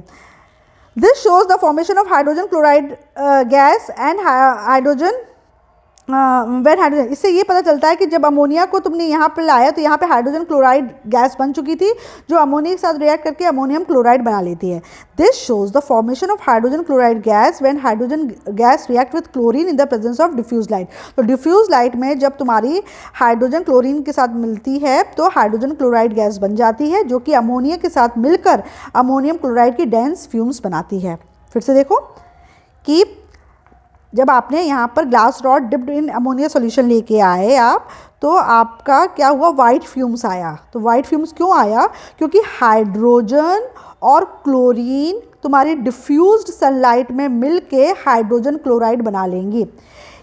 This shows the formation of hydrogen chloride gas and hydrogen when hydrogen. इससे ये पता चलता है कि जब अमोनिया को तुमने यहाँ पर लाया तो यहाँ पे हाइड्रोजन क्लोराइड गैस बन चुकी थी जो अमोनिया के साथ रिएक्ट करके अमोनियम क्लोराइड बना लेती है। This shows the formation of hydrogen chloride gas when hydrogen gas react with chlorine in the presence of diffuse light. तो डिफ्यूज लाइट में जब तुम्हारी हाइड्रोजन क्लोरीन के साथ मिलती है तो हाइड्रोजन क्लोराइड गैस बन जाती है जो कि अमोनिया के साथ मिलकर अमोनियम क्लोराइड की डेंस फ्यूम्स बनाती है। फिर से देखो कि जब आपने यहाँ पर glass rod dipped in ammonia solution लेके आए आप, तो आपका क्या हुआ, वाइट फ्यूम्स आया। तो वाइट फ्यूम्स क्यों आया, क्योंकि हाइड्रोजन और क्लोरीन तुम्हारी डिफ्यूज्ड सनलाइट में मिल के हाइड्रोजन क्लोराइड बना लेंगी।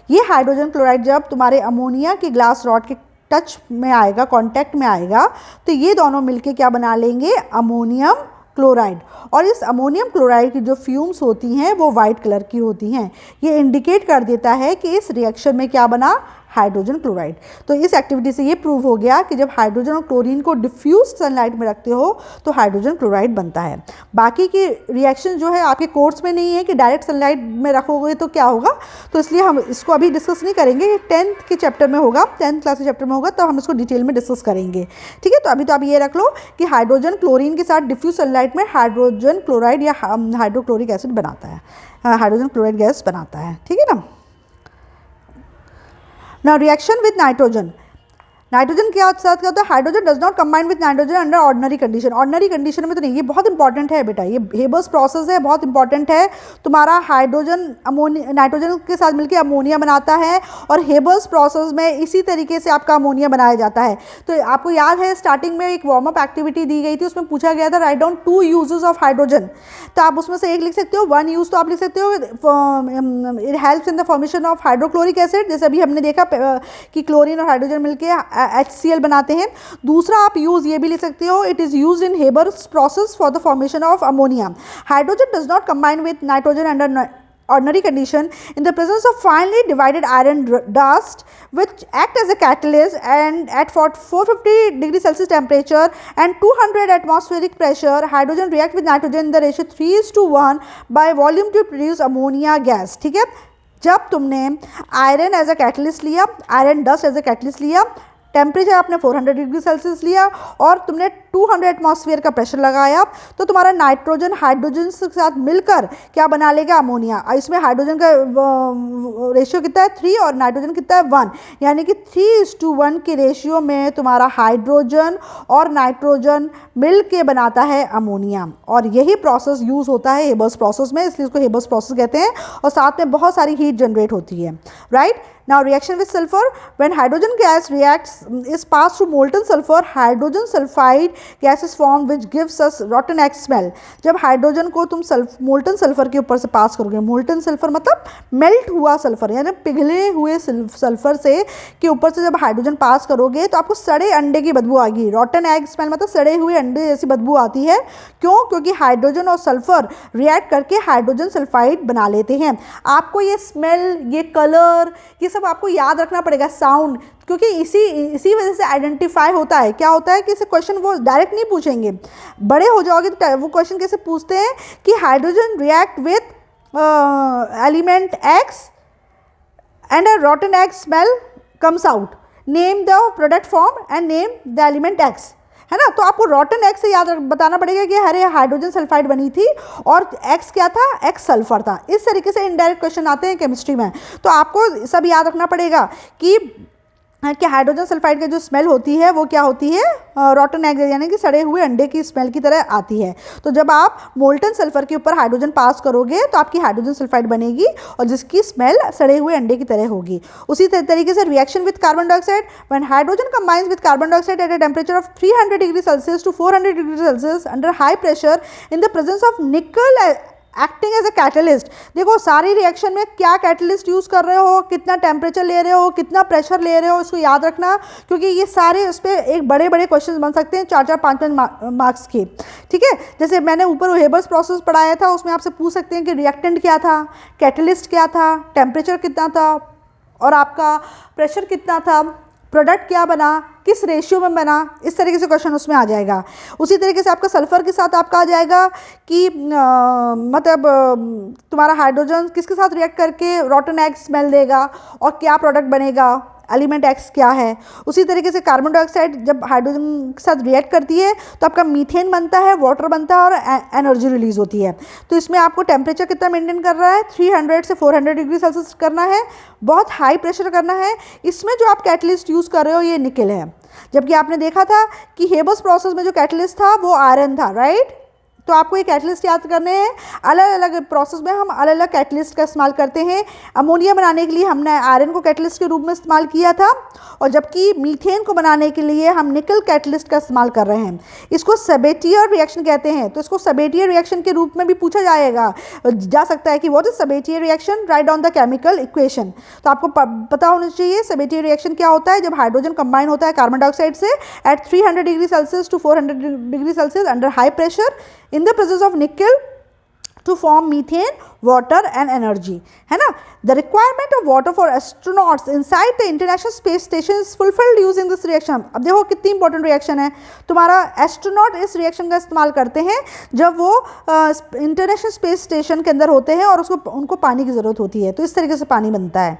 ये हाइड्रोजन क्लोराइड जब तुम्हारे अमोनिया की ग्लास रॉड के टच में आएगा, कॉन्टैक्ट में आएगा, तो ये दोनों मिलके क्या बना लेंगे, अमोनियम क्लोराइड। और इस अमोनियम क्लोराइड की जो फ्यूम्स होती हैं वो वाइट कलर की होती हैं। ये इंडिकेट कर देता है कि इस रिएक्शन में क्या बना, हाइड्रोजन क्लोराइड। तो इस एक्टिविटी से ये प्रूव हो गया कि जब हाइड्रोजन और क्लोरीन को डिफ्यूज सनलाइट में रखते हो तो हाइड्रोजन क्लोराइड बनता है। बाकी की रिएक्शन जो है आपके कोर्स में नहीं है कि डायरेक्ट सनलाइट में रखोगे तो क्या होगा, तो इसलिए हम इसको अभी डिस्कस नहीं करेंगे। ये 10th के चैप्टर में होगा, 10th क्लास के चैप्टर में होगा, तो हम इसको डिटेल में डिस्कस करेंगे, ठीक है। तो अभी तो आप ये रख लो कि हाइड्रोजन क्लोरीन के साथ डिफ्यूज सनलाइट में हाइड्रोजन क्लोराइड या हाइड्रोक्लोरिक एसिड बनाता है, हाइड्रोजन क्लोराइड गैस बनाता है, ठीक है ना। Now reaction with nitrogen. Nitrogen के साथ क्या होता है, hydrogen does not combine with nitrogen under ordinary condition. Ordinary condition में तो नहीं, ये बहुत इंपॉर्टेंट है बेटा, ये हेबर्स प्रोसेस है, बहुत इंपॉर्टेंट है। तुम्हारा हाइड्रोजन नाइट्रोजन के साथ मिलकर अमोनिया बनाता है और हेबर्स प्रोसेस में इसी तरीके से आपका अमोनिया बनाया जाता है। तो आपको याद है स्टार्टिंग में एक वार्म अप एक्टिविटी दी गई थी, उसमें पूछा गया था write down 2 uses of hydrogen. तो आप उसमें से एक लिख सकते हो, 1 यूज तो आप लिख सकते हो, it helps in the formation of hydrochloric acid, जैसे अभी हमने देखा कि क्लोरीन और हाइड्रोजन मिलकर HCl बनाते हैं। दूसरा आप यूज ये भी लिख सकते हो, it is used in Haber's process for the formation of ammonia. Hydrogen does not combine with nitrogen under ordinary condition in the presence of finely divided iron dust which act as a catalyst, and at 450 degrees Celsius temperature and 200 atmospheric pressure hydrogen react with nitrogen in the ratio 3:1 by volume to produce ammonia gas। ठीक है, जब तुमने iron as a catalyst लिया, iron dust as a catalyst लिया, temperature आपने 400 degree Celsius लिया और तुमने 200 एटमॉस्फेयर का प्रेशर लगाया तो तुम्हारा नाइट्रोजन हाइड्रोजन के साथ मिलकर क्या बना लेगा, अमोनिया। और इसमें हाइड्रोजन का रेशियो कितना है 3 और नाइट्रोजन कितना है 1, यानी कि 3:1 के रेशियो में तुम्हारा हाइड्रोजन और नाइट्रोजन मिल के बनाता है अमोनिया। और यही प्रोसेस यूज़ होता है हेबर्स प्रोसेस में, इसलिए इसको हेबर्स प्रोसेस कहते हैं। और साथ में बहुत सारी हीट जनरेट होती है, right. Now reaction with sulfur, when hydrogen gas reacts is passed through molten sulfur, hydrogen sulfide gas is formed which gives us rotten egg smell। जब हाइड्रोजन को तुम मोल्टन सल्फर के ऊपर से पास करोगे, मोल्टन सल्फर मतलब मेल्ट हुआ sulphur, यानी पिघले हुए सल्फर से के ऊपर से जब हाइड्रोजन पास करोगे तो आपको सड़े अंडे की बदबू आएगी। रॉटन एग स्मेल मतलब सड़े हुए अंडे जैसी बदबू आती है। क्यों? क्योंकि हाइड्रोजन और सल्फर रिएक्ट करके हाइड्रोजन सल्फाइड बना लेते हैं। आपको ये स्मेल, ये कलर, ये सब आपको याद रखना पड़ेगा, साउंड, क्योंकि इसी वजह से आइडेंटिफाई होता है। क्या होता है कि इसे क्वेश्चन वो डायरेक्ट नहीं पूछेंगे, बड़े हो जाओगे तो वो क्वेश्चन कैसे पूछते हैं कि hydrogen react with element x and a रॉटन egg smell comes out, name the product form and name the element x, है ना। तो आपको रॉटन एक्स से याद बताना पड़ेगा कि अरे हाइड्रोजन सल्फाइड बनी थी और एक्स क्या था, एक्स सल्फर था। इस तरीके से इनडायरेक्ट क्वेश्चन आते हैं केमिस्ट्री में। तो आपको सब याद रखना पड़ेगा कि हाइड्रोजन सल्फाइड की जो स्मेल होती है वो क्या होती है, रॉटन एग यानी कि सड़े हुए अंडे की स्मेल की तरह आती है। तो जब आप मोल्टन सल्फर के ऊपर हाइड्रोजन पास करोगे तो आपकी हाइड्रोजन सल्फाइड बनेगी और जिसकी स्मेल सड़े हुए अंडे की तरह होगी। उसी तरीके से reaction with carbon dioxide, when hydrogen combines with carbon dioxide at a temperature of 300 degree Celsius to 400 degree Celsius under high pressure in the presence of nickel acting as a catalyst. देखो सारी reaction में क्या catalyst use कर रहे हो, कितना temperature ले रहे हो, कितना प्रेशर ले रहे हो, इसको याद रखना, क्योंकि ये सारे उस पर एक बड़े बड़े क्वेश्चन बन सकते हैं 4-4, 5-5 मार्क्स के, ठीक है। जैसे मैंने ऊपर हेबर्स प्रोसेस पढ़ाया था, उसमें आपसे पूछ सकते हैं कि रिएक्टेंट क्या था, कैटलिस्ट क्या था, टेम्परेचर कितना था और आपका प्रेशर कितना था, प्रोडक्ट क्या बना, किस रेशियो में बना, इस तरीके से क्वेश्चन उसमें आ जाएगा। उसी तरीके से आपका सल्फर के साथ आपका आ जाएगा कि मतलब तुम्हारा हाइड्रोजन किसके साथ रिएक्ट करके रॉटन एग स्मेल देगा और क्या प्रोडक्ट बनेगा, एलिमेंट एक्स क्या है। उसी तरीके से कार्बन डाइऑक्साइड जब हाइड्रोजन के साथ रिएक्ट करती है तो आपका मीथेन बनता है, वाटर बनता है और एनर्जी रिलीज होती है। तो इसमें आपको टेम्परेचर कितना मेंटेन कर रहा है, 300 से 400 डिग्री सेल्सियस करना है, बहुत हाई प्रेशर करना है। इसमें जो आप कैटलिस्ट यूज़ कर रहे हो ये निकल है, जबकि आपने देखा था कि हेबर्स प्रोसेस में जो कैटलिस्ट था वो आयरन था, राइट। तो आपको ये कैटलिस्ट याद करने हैं। अलग अलग प्रोसेस में हम अलग अलग कैटलिस्ट का इस्तेमाल करते हैं। अमोनिया बनाने के लिए हमने आयरन को कैटलिस्ट के रूप में इस्तेमाल किया था, और जबकि मीथेन को बनाने के लिए हम निकल कैटलिस्ट का इस्तेमाल कर रहे हैं। इसको सबेटियर रिएक्शन कहते हैं। तो इसको सबेटियर रिएक्शन के रूप में भी पूछा जा सकता है कि what is Sabatier reaction, write down the chemical equation. तो आपको पता होना चाहिए सबेटियर रिएक्शन क्या होता है। जब हाइड्रोजन कंबाइन होता है कार्बन डाइऑक्साइड से at 300 degree Celsius to 400 degree Celsius under high pressure in the presence of nickel to form methane, water and energy, है ना। The requirement of water for astronauts inside the International Space Station is fulfilled using this reaction। अब देखो कितनी important reaction है। तुम्हारा astronaut इस reaction का इस्तेमाल करते हैं जब वो इंटरनेशनल स्पेस स्टेशन के अंदर होते हैं और उनको पानी की ज़रूरत होती है, तो इस तरीके से पानी बनता है,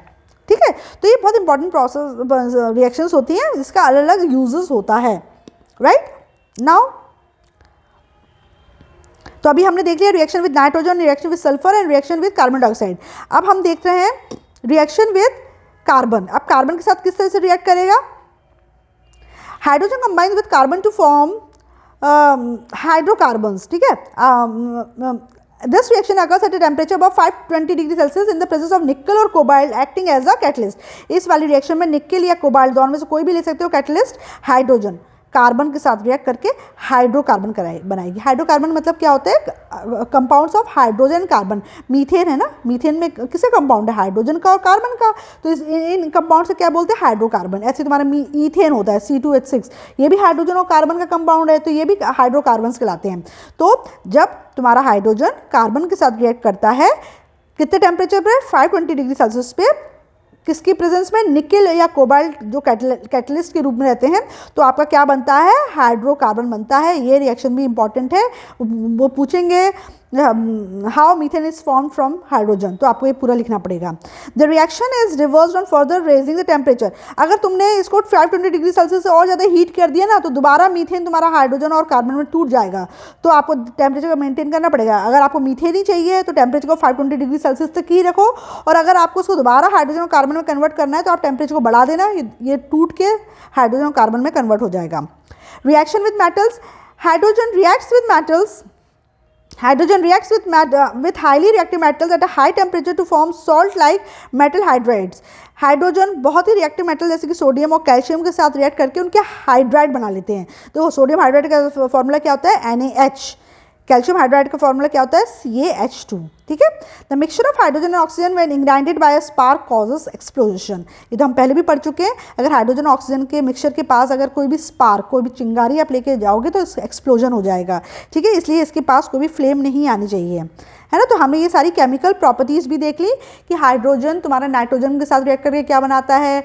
ठीक है। तो ये बहुत इंपॉर्टेंट प्रोसेस रिएक्शंस होती हैं जिसका अलग अलग यूजेस होता है, राइट। नाउ तो अभी हमने देख लिया reaction with nitrogen, reaction with sulphur and reaction with carbon dioxide. अब हम देख रहे हैं रिएक्शन विद कार्बन। अब कार्बन के साथ किस तरह से रिएक्ट करेगा। Hydrogen combines with carbon to form hydrocarbons, ठीक है। This reaction occurs at a temperature above 520 degree Celsius in the presence of nickel और cobalt acting as a catalyst। इस वाली रिएक्शन में निकल या कोबाल्ट दोनों में से कोई भी ले सकते हो कैटलिस्ट। हाइड्रोजन कार्बन के साथ रिएक्ट करके हाइड्रोकार्बन बनाएगी। हाइड्रोकार्बन मतलब क्या होता है, compounds of hydrogen carbon. Methane है ना, मीथेन में किसका कंपाउंड है, हाइड्रोजन का और कार्बन का। तो इन कंपाउंड से क्या बोलते हैं, हाइड्रोकार्बन। ऐसे तुम्हारा ईथेन होता है C2H6, ये भी हाइड्रोजन और कार्बन का कंपाउंड है, तो ये भी हाइड्रोकार्बन कहलाते हैं। तो जब तुम्हारा हाइड्रोजन कार्बन के साथ रिएक्ट करता है कितने टेम्परेचर पर, 520 डिग्री सेल्सियस पे, किसकी प्रेजेंस में, निकेल या कोबाल्ट जो कैटलिस्ट के रूप में रहते हैं, तो आपका क्या बनता है, हाइड्रोकार्बन बनता है। ये रिएक्शन भी इंपॉर्टेंट है, वो पूछेंगे how methane is form from hydrogen, तो आपको ये पूरा लिखना पड़ेगा। The reaction is reversed on further raising the temperature. अगर तुमने इसको 520 डिग्री सेल्सियस से और ज़्यादा हीट कर दिया ना, तो दोबारा मीथेन तुम्हारा हाइड्रोजन और कार्बन में टूट जाएगा, तो आपको टेम्परेचर को मेंटेन करना पड़ेगा। अगर आपको मीथेन ही चाहिए तो टेम्परेचर को 520 डिग्री सेल्सियस तक ही रखो, और अगर आपको उसको दोबारा हाइड्रोजन और कार्बन में कन्वर्ट करना है तो आप टेम्परेचर को बढ़ा देना, ये टूट के हाइड्रोजन और कार्बन में कन्वर्ट हो जाएगा। Reaction with metals, hydrogen reacts with metals. Hydrogen reacts with highly reactive metals at a high temperature to form salt-like metal hydrides. Hydrogen बहुत ही रिएक्टिव मेटल जैसे कि सोडियम और कैल्शियम के साथ रिएक्ट करके उनके हाइड्राइड बना लेते हैं। तो सोडियम हाइड्राइड का फॉर्मूला क्या होता है, NaH। कैल्शियम हाइड्राइड का फॉर्मूला क्या होता है, CaH2। ठीक है। The mixture of hydrogen and oxygen when ignited by a spark causes explosion. ये तो हम पहले भी पढ़ चुके हैं। अगर हाइड्रोजन और ऑक्सीजन के मिक्सचर के पास अगर कोई भी स्पार्क, कोई भी चिंगारी आप लेके जाओगे तो एक्सप्लोजन हो जाएगा। ठीक है, इसलिए इसके पास कोई भी फ्लेम नहीं आनी चाहिए, है ना। तो हमने ये सारी केमिकल प्रॉपर्टीज़ भी देख ली कि हाइड्रोजन तुम्हारा नाइट्रोजन के साथ रिएक्ट करके क्या बनाता है,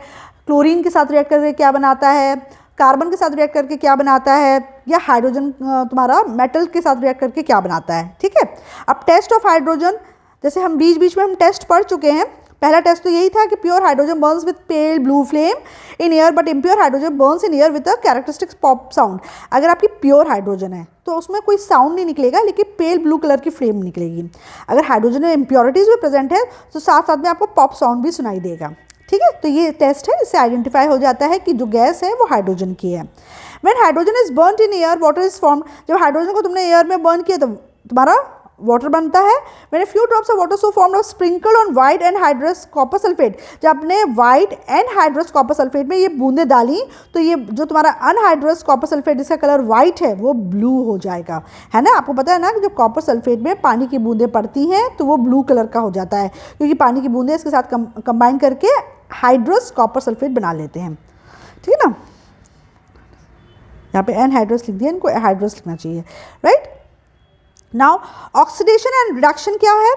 क्लोरीन के साथ रिएक्ट करके क्या बनाता है, कार्बन के साथ रिएक्ट करके क्या बनाता है, या हाइड्रोजन तुम्हारा मेटल के साथ रिएक्ट करके क्या बनाता है। ठीक है। अब टेस्ट ऑफ हाइड्रोजन, जैसे हम बीच बीच में हम टेस्ट पढ़ चुके हैं। पहला टेस्ट तो यही था कि pure hydrogen Burns with pail blue flame in air but impure hydrogen burns in air with a characteristic pop sound. अगर आपकी प्योर हाइड्रोजन है तो उसमें कोई साउंड नहीं निकलेगा, लेकिन पेल ब्लू कलर की फ्लेम निकलेगी। अगर हाइड्रोजन में इम्प्योरिटीज़ भी प्रेजेंट है तो साथ साथ में आपको पॉप साउंड भी सुनाई देगा। ठीक है, तो ये टेस्ट है, इससे आइडेंटिफाई हो जाता है कि जो गैस है वो हाइड्रोजन की है। When hydrogen is burned in air water is form. जब हाइड्रोजन को तुमने एयर में बर्न किया तो तुम्हारा वाटर बनता है। When few drops of water so form of sprinkle on white anhydrous copper sulphate. जब आपने white anhydrous copper sulphate में ये बूंदें डाली तो ये जो तुम्हारा अनहाइड्रस कॉपर सल्फेट जिसका कलर वाइट है वो ब्लू हो जाएगा, है ना। आपको पता है ना कि जब कॉपर सल्फेट में पानी की बूंदें पड़ती हैं तो वो ब्लू कलर का हो जाता है, क्योंकि पानी की बूंदें इसके साथ कंबाइन करके हाइड्रस कॉपर सल्फेट बना लेते हैं। ठीक है ना, यहाँ पे एनहाइड्रस लिख दिया, इनको हाइड्रस लिखना चाहिए, right. Now oxidation and reduction क्या है,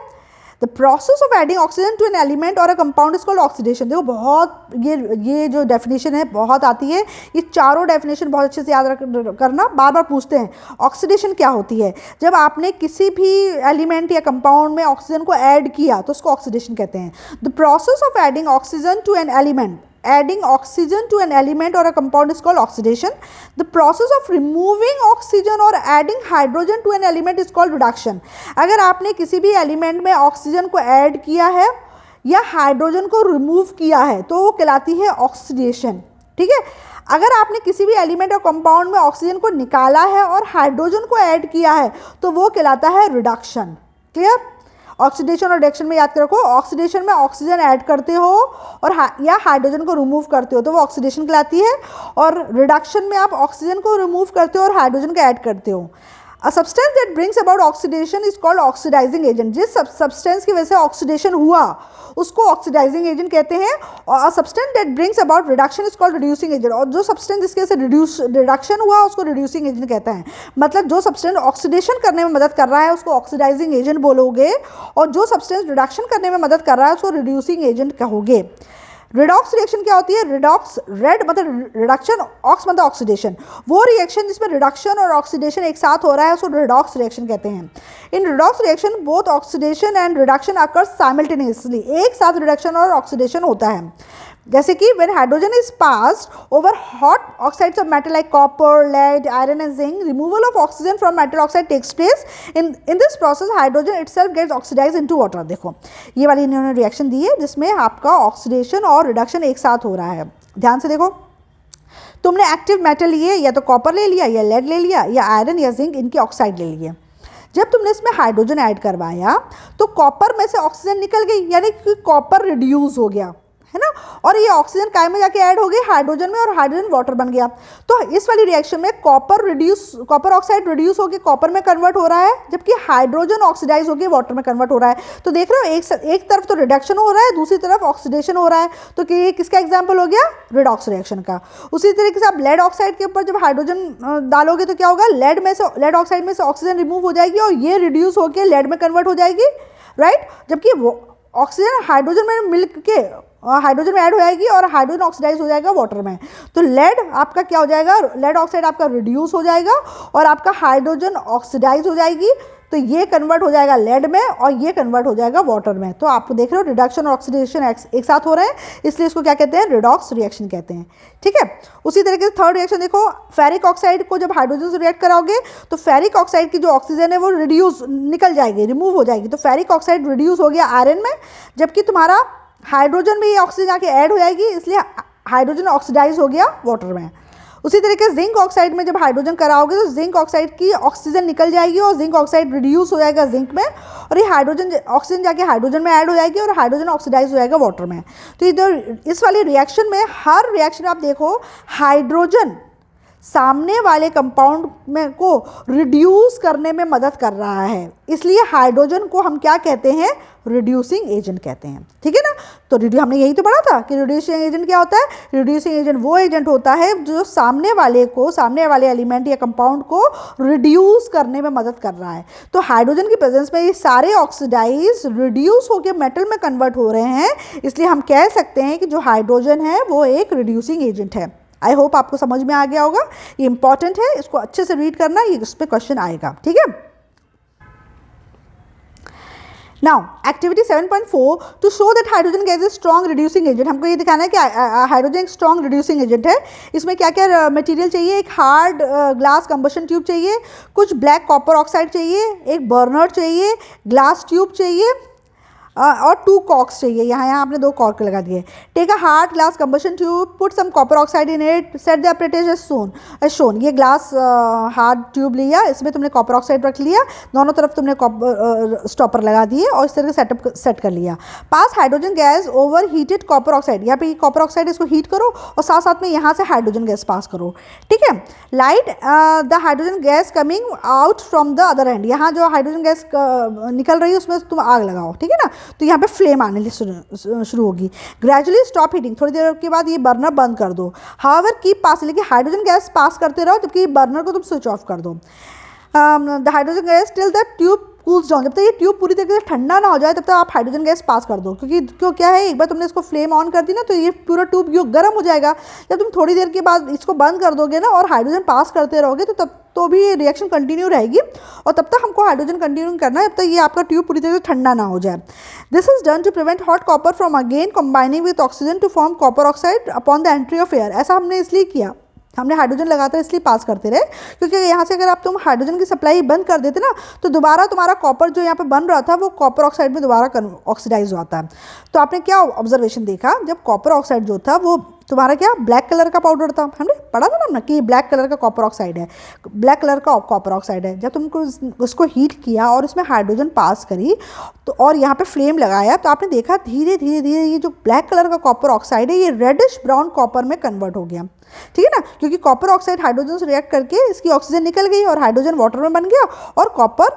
the process of adding oxygen to an element और a compound is called oxidation. देखो बहुत ये जो डेफिनेशन है बहुत आती है, ये चारों डेफिनेशन बहुत अच्छे से याद करना, बार बार पूछते हैं ऑक्सीडेशन क्या होती है। जब आपने किसी भी एलिमेंट या कंपाउंड में ऑक्सीजन को ऐड किया तो उसको ऑक्सीडेशन कहते हैं। The process of adding oxygen to an element, adding oxygen to an element or a compound is called oxidation. The process of removing oxygen or adding hydrogen to an element is called reduction. अगर आपने किसी भी element में oxygen को add किया है या hydrogen को रिमूव किया है तो वो कहलाती है ऑक्सीडेशन। ठीक है। अगर आपने किसी भी एलिमेंट और कंपाउंड में ऑक्सीजन को निकाला है और हाइड्रोजन को ऐड किया है तो वो कहलाता है रिडक्शन। क्लियर। ऑक्सीडेशन और रिडक्शन में याद रखो, ऑक्सीडेशन में ऑक्सीजन ऐड करते हो और या हाइड्रोजन को रिमूव करते हो तो वो ऑक्सीडेशन कहलाती है, और रिडक्शन में आप ऑक्सीजन को रिमूव करते हो और हाइड्रोजन को ऐड करते हो। A substance that brings about oxidation is called oxidising agent. जिस सब्सटेंस की वजह से ऑक्सीडेशन हुआ उसको ऑक्सीडाइजिंग एजेंट कहते हैं। और अ substance that brings about reduction is called reducing agent. और जो सब्सटेंस जिसके से रिडक्शन हुआ उसको रिड्यूसिंग एजेंट कहते हैं। मतलब जो सब्सटेंस ऑक्सीडेशन करने में मदद कर रहा है उसको ऑक्सीडाइजिंग एजेंट बोलोगे, और जो सब्सटेंस रिडक्शन करने में मदद कर रहा है उसको रिड्यूसिंग एजेंट कहोगे। रिडॉक्स रिएक्शन क्या होती है, रिडॉक्स, रेड मतलब रिडक्शन, ऑक्स मतलब ऑक्सीडेशन। वो रिएक्शन जिसमें रिडक्शन और ऑक्सीडेशन एक साथ हो रहा है उसको रिडॉक्स रिएक्शन कहते हैं। In redox reaction both oxidation and reduction occurs simultaneously, एक साथ रिडक्शन और ऑक्सीडेशन होता है। जैसे कि when hydrogen is passed over hot oxides of metal like copper, lead, iron and zinc, removal of oxygen from metal oxide takes place. In this process hydrogen itself gets oxidised into water. देखो ये वाली इन्होंने reaction दी है जिसमें आपका oxidation और reduction एक साथ हो रहा है। ध्यान से देखो, तुमने एक्टिव मेटल लिए, या तो कॉपर ले लिया या लेड ले लिया या आयरन या जिंक, इनके ऑक्साइड ले लिए। जब तुमने इसमें हाइड्रोजन ऐड करवाया तो कॉपर में से ऑक्सीजन निकल गई, यानी कि कॉपर रिड्यूस हो गया, है ना। और ये ऑक्सीजन काय में जाके ऐड हो गई, हाइड्रोजन में, और हाइड्रोजन वाटर बन गया। तो इस वाली रिएक्शन में कॉपर ऑक्साइड रिड्यूस होकर कॉपर में कन्वर्ट हो रहा है, जबकि हाइड्रोजन ऑक्सीडाइज होकर वाटर में कन्वर्ट हो रहा है। तो देख रहे हो एक तरफ तो रिडक्शन हो रहा है, दूसरी तरफ ऑक्सीडेशन हो रहा है। तो ये किसका एग्जाम्पल हो गया, रिडॉक्स रिएक्शन का। उसी तरीके से आप लेड ऑक्साइड के ऊपर जब हाइड्रोजन डालोगे तो क्या होगा, लेड ऑक्साइड में से ऑक्सीजन रिमूव हो जाएगी और ये रिड्यूस होकर लेड में कन्वर्ट हो जाएगी, राइट। जबकि ऑक्सीजन हाइड्रोजन में मिल के हाइड्रोजन में ऐड हो जाएगी और हाइड्रोजन ऑक्सीडाइज हो जाएगा वाटर में। तो लेड आपका क्या हो जाएगा, लेड ऑक्साइड आपका रिड्यूस हो जाएगा और आपका हाइड्रोजन ऑक्सीडाइज हो जाएगी, तो ये कन्वर्ट हो जाएगा लेड में और ये कन्वर्ट हो जाएगा वाटर में। तो आप देख रहे हो रिडक्शन और ऑक्सीडेशन एक साथ हो रहे हैं, इसलिए इसको क्या कहते हैं, रिडॉक्स रिएक्शन कहते हैं। ठीक है, उसी तरीके से थर्ड रिएक्शन देखो, फेरिक ऑक्साइड को जब हाइड्रोजन से रिएक्ट कराओगे तो फेरिक ऑक्साइड की जो ऑक्सीजन है वो रिड्यूस निकल जाएगी, रिमूव हो जाएगी। तो फेरिक ऑक्साइड रिड्यूस हो गया आयरन में, जबकि तुम्हारा हाइड्रोजन में ये ऑक्सीजन आके ऐड हो जाएगी, इसलिए हाइड्रोजन ऑक्सीडाइज हो गया वाटर में। उसी तरीके से जिंक ऑक्साइड में जब हाइड्रोजन कराओगे तो जिंक ऑक्साइड की ऑक्सीजन निकल जाएगी और जिंक ऑक्साइड रिड्यूस हो जाएगा जिंक में, और ये हाइड्रोजन ऑक्सीजन जाके हाइड्रोजन में ऐड हो जाएगी और हाइड्रोजन ऑक्सीडाइज हो जाएगा वाटर में। तो इधर इस वाली रिएक्शन में, हर रिएक्शन में आप देखो हाइड्रोजन सामने वाले कंपाउंड में को रिड्यूस करने में मदद कर रहा है, इसलिए हाइड्रोजन को हम क्या कहते हैं, रिड्यूसिंग एजेंट कहते हैं। ठीक है ना, तो हमने यही तो पढ़ा था कि रिड्यूसिंग एजेंट क्या होता है। रिड्यूसिंग एजेंट वो एजेंट होता है जो सामने वाले एलिमेंट या कंपाउंड को रिड्यूस करने में मदद कर रहा है। तो हाइड्रोजन की प्रेजेंस में ये सारे ऑक्सीडाइज रिड्यूस होकर मेटल में कन्वर्ट हो रहे हैं, इसलिए हम कह सकते हैं कि जो हाइड्रोजन है वो एक रिड्यूसिंग एजेंट है। आई होप आपको समझ में आ गया होगा, ये इंपॉर्टेंट है, इसको अच्छे से रीड करना, ये इस पर क्वेश्चन आएगा। ठीक है, now activity 7.4 to show that hydrogen gas is strong reducing agent. हमको ये दिखाना है कि हाइड्रोजन एक स्ट्रॉन्ग रिड्यूसिंग एजेंट है। इसमें क्या क्या मटेरियल चाहिए, एक हार्ड ग्लास कंबशन ट्यूब चाहिए, कुछ ब्लैक कॉपर ऑक्साइड चाहिए, एक बर्नर चाहिए, ग्लास ट्यूब चाहिए और 2 कॉर्क्स चाहिए। यहाँ आपने 2 कॉर्क लगा दिए। Take a hard glass combustion tube, put some copper oxide in it, set the apparatus as shown। ये ग्लास हार्ड ट्यूब लिया, इसमें तुमने कॉपर ऑक्साइड रख लिया, दोनों तरफ तुमने स्टॉपर लगा दिए और इस तरह से सेट कर लिया। Pass hydrogen gas over heated copper oxide, यहाँ पे कॉपर ऑक्साइड इसको हीट करो और साथ साथ में यहाँ से हाइड्रोजन गैस पास करो। ठीक है, light the hydrogen gas coming out from the other and, यहाँ जो हाइड्रोजन गैस निकल रही है उसमें तुम आग लगाओ। ठीक है ना, तो यहाँ पे फ्लेम आने शुरू होगी। ग्रेजुअली स्टॉप हीटिंग, थोड़ी देर के बाद ये बर्नर बंद कर दो। हाउएवर कीप पास, लेकिन हाइड्रोजन गैस पास करते रहो जबकि बर्नर को तुम स्विच ऑफ कर दो। The hydrogen gas till the tube cools down, जब तक ये ट्यूब पूरी तरीके से ठंडा ना हो जाए तब तक आप हाइड्रोजन गैस पास कर दो, क्योंकि क्या है, एक बार तुमने इसको फ्लेम ऑन कर दी ना तो ये पूरा ट्यूब गर्म हो जाएगा। जब तुम थोड़ी देर के बाद इसको बंद कर दोगे ना और हाइड्रोजन पास करते रहोगे तो तब तो भी ये रिएक्शन कंटिन्यू रहेगी और तब तक हमको हाइड्रोजन कंटिन्यू करना है जब तक ये आपका ट्यूब पूरी तरह से ठंडा ना हो जाए। This is done to prevent hot copper from again combining with oxygen to form copper oxide upon the entry of air. ऐसा हमने इसलिए किया, हमने हाइड्रोजन लगातार इसलिए पास करते रहे क्योंकि यहाँ से अगर आप तुम हाइड्रोजन की सप्लाई बंद कर देते ना तो दोबारा तुम्हारा कॉपर जो यहाँ पे बन रहा था वो कॉपर ऑक्साइड में दोबारा ऑक्सीडाइज होता है। तो आपने क्या ऑब्जर्वेशन देखा, जब कॉपर ऑक्साइड जो था वो तुम्हारा क्या ब्लैक कलर का पाउडर था, हमने पढ़ा था ना कि ब्लैक कलर का कॉपर ऑक्साइड है, ब्लैक कलर का कॉपर ऑक्साइड है। जब तुमको उसको हीट किया और उसमें हाइड्रोजन पास करी तो और यहाँ पे फ्लेम लगाया तो आपने देखा धीरे धीरे धीरे ये जो ब्लैक कलर का कॉपर ऑक्साइड है ये रेडिश ब्राउन कॉपर में कन्वर्ट हो गया। ठीक है ना, क्योंकि कॉपर ऑक्साइड हाइड्रोजन से रिएक्ट करके इसकी ऑक्सीजन निकल गई और हाइड्रोजन वाटर में बन गया और कॉपर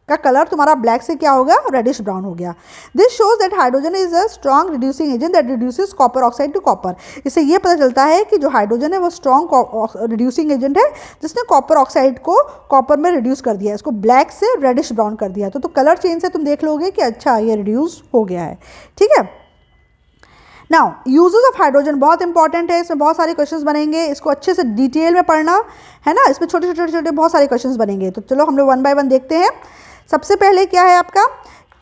का कलर तुम्हारा ब्लैक से क्या हो गया, रेडिश ब्राउन हो गया। This shows that hydrogen is a strong reducing agent that reduces copper oxide to copper. इससे ये पता चलता है कि जो हाइड्रोजन है वो स्ट्रॉन्ग रिड्यूसिंग एजेंट है जिसने कॉपर ऑक्साइड को कॉपर में रिड्यूस कर दिया, इसको ब्लैक से रेडिश ब्राउन कर दिया। तो कलर चेंज से तुम देख लोगे कि अच्छा ये रिड्यूस हो गया है। ठीक है, नाउ यूजेस ऑफ हाइड्रोजन बहुत इंपॉर्टेंट है, इसमें बहुत सारे क्वेश्चंस बनेंगे, इसको अच्छे से डिटेल में पढ़ना है ना, इसमें छोटे छोटे छोटे बहुत सारे क्वेश्चंस बनेंगे। तो चलो हम लोग 1 बाय 1 देखते हैं। सबसे पहले क्या है आपका,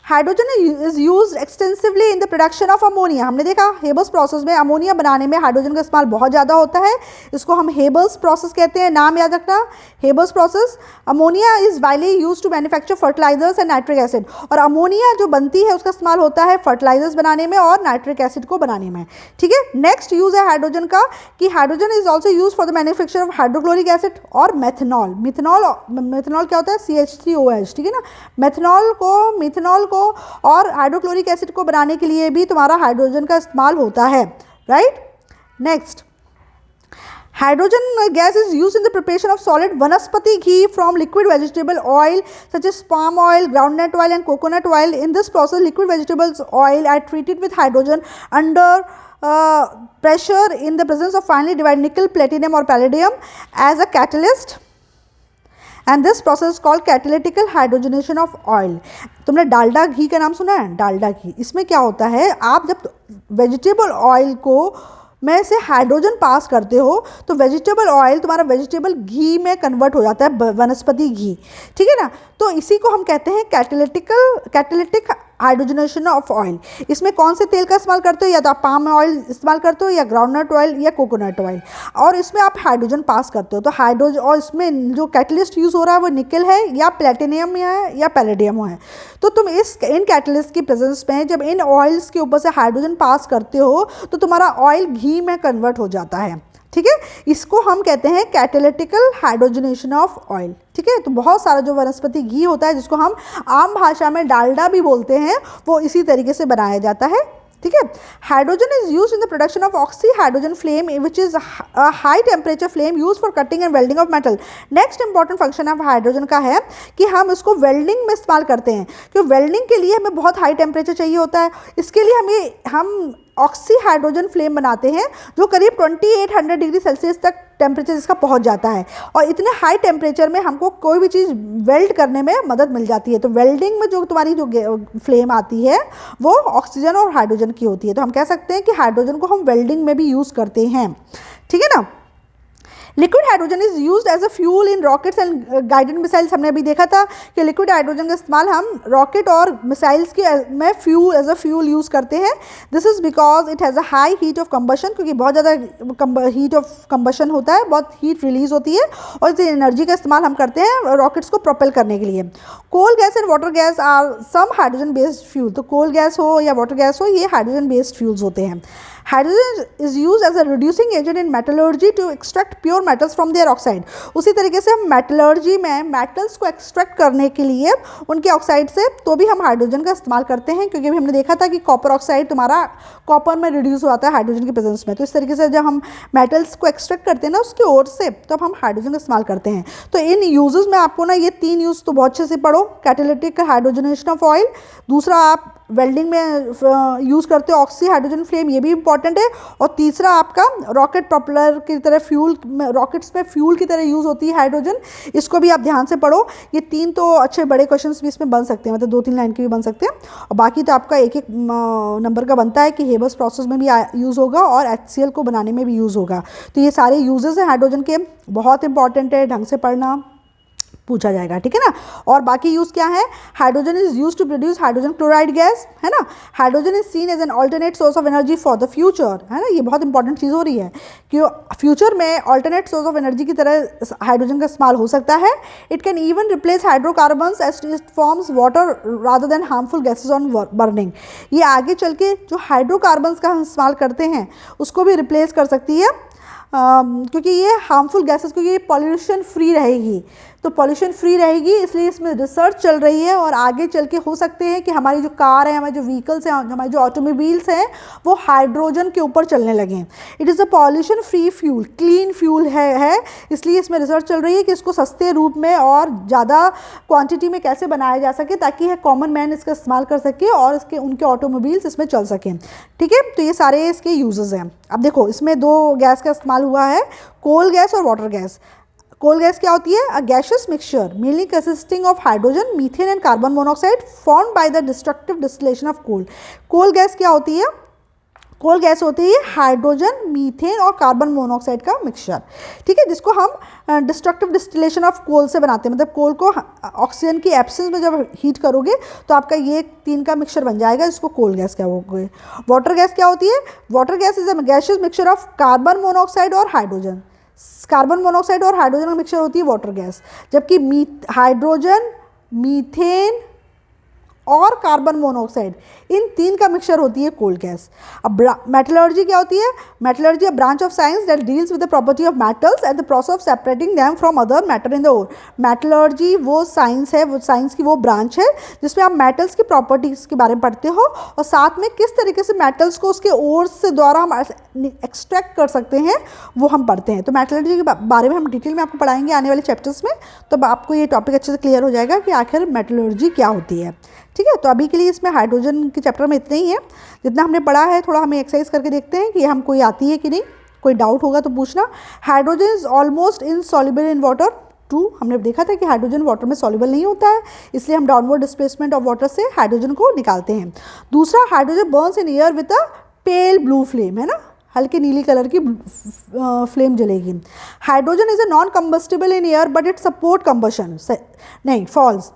hydrogen is used extensively in the production of ammonia. हमने देखा हेबल्स प्रोसेस में अमोनिया बनाने में हाइड्रोजन का इस्तेमाल बहुत ज़्यादा होता है, इसको हम हेबल्स प्रोसेस कहते हैं, नाम याद रखना Haber's process. Ammonia is widely used to manufacture fertilisers and nitric acid, और अमोनिया जो बनती है उसका इस्तेमाल होता है फर्टिलाइजर्स बनाने में और नाइट्रिक एसिड को बनाने में। ठीक है, नेक्स्ट यूज है हाइड्रोजन का कि hydrogen is also use for the manufacture of hydrochloric acid और मेथनॉल। मिथनॉल क्या होता है, CH3OH। ठीक है ना, मिथनॉल को और हाइड्रोक्लोरिक एसिड को बनाने के लिए भी तुम्हारा हाइड्रोजन का इस्तेमाल होता है, right. Next, hydrogen gas is used in the preparation of solid vanaspati ghee from liquid vegetable oil such as palm oil, groundnut oil and coconut oil. In this process, liquid vegetables oil are treated with hydrogen under pressure in the presence of finely divided nickel, platinum or palladium as a catalyst. And this process called catalytical hydrogenation of oil. तुमने डालडा घी का नाम सुना है? डालडा घी, इसमें क्या होता है, आप जब वेजिटेबल ऑयल को में से हाइड्रोजन पास करते हो तो वेजिटेबल ऑयल तुम्हारा वेजिटेबल घी में कन्वर्ट हो जाता है, वनस्पति घी, ठीक है ना। तो इसी को हम कहते हैं कैटालिटिक हाइड्रोजनेशन ऑफ ऑयल। इसमें कौन से तेल का इस्तेमाल करते हो, या तो आप पाम ऑयल इस्तेमाल करते हो, या ग्राउंडनट ऑयल, या कोकोनट ऑयल, और इसमें आप हाइड्रोजन पास करते हो। तो हाइड्रोजन, और इसमें जो कैटलिस्ट यूज़ हो रहा है वो निकल है, या प्लेटिनियम है, या पैलेडियम है। तो तुम इन कैटलिस्ट की प्रेजेंस में जब इन ऑयल्स के ऊपर से हाइड्रोजन पास करते हो तो तुम्हारा ऑयल घी में कन्वर्ट हो जाता है, ठीक है। इसको हम कहते हैं कैटालिटिकल हाइड्रोजनेशन ऑफ ऑयल, ठीक है। तो बहुत सारा जो वनस्पति घी होता है, जिसको हम आम भाषा में डालडा भी बोलते हैं, वो इसी तरीके से बनाया जाता है, ठीक है। Hydrogen is use in the production of oxy hydrogen flame which is high temperature flame use for cutting and welding of metal. Next important function of hydrogen का है कि हम इसको वेल्डिंग में इस्तेमाल करते हैं, क्योंकि वेल्डिंग के लिए हमें बहुत हाई टेम्परेचर चाहिए होता है। इसके लिए हम ऑक्सी हाइड्रोजन फ्लेम बनाते हैं जो करीब 2800 डिग्री सेल्सियस तक टेम्परेचर इसका पहुंच जाता है, और इतने हाई टेम्परेचर में हमको कोई भी चीज़ वेल्ड करने में मदद मिल जाती है। तो वेल्डिंग में जो तुम्हारी जो फ्लेम आती है वो ऑक्सीजन और हाइड्रोजन की होती है। तो हम कह सकते हैं कि हाइड्रोजन को हम वेल्डिंग में भी यूज़ करते हैं, ठीक है ना। Liquid hydrogen is used as a fuel in rockets and guided missiles. हमने अभी देखा था कि लिक्विड हाइड्रोजन का इस्तेमाल हम रॉकेट और मिसाइल्स के में fuel as a fuel use करते हैं। This is because it has a high heat of combustion, क्योंकि बहुत ज़्यादा हीट ऑफ कंबशन होता है, बहुत हीट रिलीज होती है, और इस एनर्जी का इस्तेमाल हम करते हैं रॉकेट्स को प्रोपेल करने के लिए। Coal gas and water gas are some hydrogen based fuel. तो कोल गैस हो या वाटर गैस हो, ये हाइड्रोजन बेस्ड फ्यूल्स होते हैं। Hydrogen is use as a reducing agent in metallurgy to extract pure metals from their oxide. उसी तरीके से हम मेटलर्जी में मेटल्स को एक्सट्रैक्ट करने के लिए उनके ऑक्साइड से तो भी हम हाइड्रोजन का इस्तेमाल करते हैं, क्योंकि हमने देखा था कि कॉपर ऑक्साइड तुम्हारा कॉपर में रिड्यूस हो जाता है हाइड्रोजन की प्रेजेंस में। तो इस तरीके से जब हम मेटल्स को एक्सट्रैक्ट करते हैं ना उसके ओर से, तो हम हाइड्रोजन का इस्तेमाल करते हैं। तो इन यूजेस में आपको ना ये 3 यूज़ तो बहुत अच्छे से पढ़ो, कैटालिटिक हाइड्रोजनेशन ऑफ ऑयल, दूसरा आप वेल्डिंग में यूज़ करते हो ऑक्सी हाइड्रोजन फ्लेम, ये भी इंपॉर्टेंट है, और तीसरा आपका रॉकेट प्रोपेलर की तरह फ्यूल, रॉकेट्स में फ्यूल की तरह यूज़ होती है हाइड्रोजन, इसको भी आप ध्यान से पढ़ो। ये 3 तो अच्छे बड़े क्वेश्चंस भी इसमें बन सकते हैं, मतलब 2-3 लाइन के भी बन सकते हैं, और बाकी तो आपका एक नंबर का बनता है कि हेबर्स प्रोसेस में भी यूज़ होगा और HCl को बनाने में भी यूज़ होगा। तो ये सारे यूजेस हैं हाइड्रोजन के, बहुत इंपॉर्टेंट है, ढंग से पढ़ना, पूछा जाएगा, ठीक है ना। और बाकी यूज़ क्या है, hydrogen is use to produce hydrogen chloride gas, है ना। Hydrogen is seen as an alternate source of energy for the future, है ना। ये बहुत इंपॉर्टेंट चीज़ हो रही है कि फ्यूचर में अल्टरनेट सोर्स ऑफ एनर्जी की तरह हाइड्रोजन का इस्तेमाल हो सकता है। It can even replace hydrocarbons as it forms water rather than harmful gases on burning. ये आगे चल के जो हाइड्रोकार्बन्स का इस्तेमाल करते हैं उसको भी रिप्लेस कर सकती है, क्योंकि ये हार्मफुल गैसेस, क्योंकि ये पॉल्यूशन फ्री रहेगी, तो पॉल्यूशन फ्री रहेगी, इसलिए इसमें रिसर्च चल रही है, और आगे चल के हो सकते हैं कि हमारी जो कार है, हमारे जो व्हीकल्स हैं, हमारे जो ऑटोमोबाइल्स हैं, वो हाइड्रोजन के ऊपर चलने लगें। It is a pollution free fuel, clean fuel है, इसलिए इसमें रिसर्च चल रही है कि इसको सस्ते रूप में और ज़्यादा क्वांटिटी में कैसे बनाया जा सके, ताकि कॉमन मैन इसका इस्तेमाल कर सके और उनके ऑटोमोबाइल्स इसमें चल सकें, ठीक है। तो ये सारे इसके यूजेस हैं। अब देखो, इसमें 2 गैस का इस्तेमाल हुआ है, कोल गैस और वाटर गैस। कोल गैस क्या होती है, a gaseous mixture mainly consisting of hydrogen, methane and carbon monoxide formed by the destructive distillation of coal. Coal gas क्या होती है, कोल गैस होती है हाइड्रोजन, मीथेन और कार्बन मोनोऑक्साइड का मिक्सचर, ठीक है, जिसको हम डिस्ट्रक्टिव डिस्टिलेशन ऑफ कोल से बनाते हैं। मतलब कोल को ऑक्सीजन की एब्सेंस में जब हीट करोगे तो आपका ये 3 का मिक्सचर बन जाएगा, इसको कोल गैस क्या होगी। वाटर गैस क्या होती है, water gas is a gaseous mixture of carbon monoxide और हाइड्रोजन। कार्बन मोनोऑक्साइड और हाइड्रोजन का मिक्सचर होती है वाटर गैस, जबकि हाइड्रोजन, मीथेन और कार्बन मोनोऑक्साइड, इन 3 का मिक्सचर होती है कोल गैस। अब मेटलर्जी क्या होती है, metallurgy a branch of science that deals with the property of metals and the process of separating them from other matter in the ore. Metallurgy वो science है, वो साइंस की वो ब्रांच है जिसमें आप मेटल्स की प्रॉपर्टीज़ के बारे में पढ़ते हो, और साथ में किस तरीके से मेटल्स को उसके ओर से द्वारा हम एक्सट्रैक्ट कर सकते हैं वो हम पढ़ते हैं। तो मेटलर्जी के बारे में हम डिटेल में आपको पढ़ाएंगे आने वाले चैप्टर्स में, तो आपको ये टॉपिक अच्छे से क्लियर हो जाएगा कि आखिर मेटलर्जी क्या होती है, ठीक है। तो अभी के लिए इसमें हाइड्रोजन के चैप्टर में इतना ही है, जितना हमने पढ़ा है थोड़ा हमें एक्सरसाइज करके देखते हैं कि हम कोई आती है कि नहीं, कोई डाउट होगा तो पूछना। Hydrogen is almost insoluble in water, 2 हमने देखा था कि हाइड्रोजन वाटर में सॉल्युबल नहीं होता है, इसलिए हम डाउनवर्ड डिस्प्लेसमेंट ऑफ वाटर से हाइड्रोजन को निकालते हैं। दूसरा, hydrogen burns in air with a pale blue flame, है ना, हल्के नीली कलर की फ्लेम जलेगी। Hydrogen is a non combustible in air but it support combustion, नहीं, false.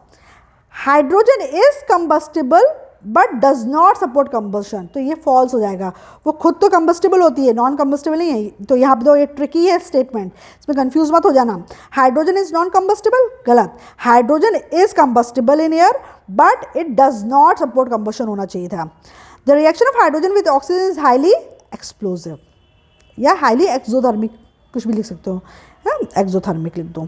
Hydrogen is combustible but does not support combustion, तो ये false हो जाएगा। वो खुद तो कंबस्टिबल होती है, नॉन कंबस्टिबल नहीं है, तो यहाँ पर तो ये ट्रिकी है स्टेटमेंट, इसमें कंफ्यूज मत हो जाना। हाइड्रोजन इज नॉन कंबस्टिबल, गलत। Hydrogen is combustible in air but it does not support combustion होना चाहिए था। The reaction of hydrogen with oxygen is highly explosive या हाईली एक्सोथर्मिक, कुछ भी लिख सकते हो, है, एक्सोथर्मिक लिख दो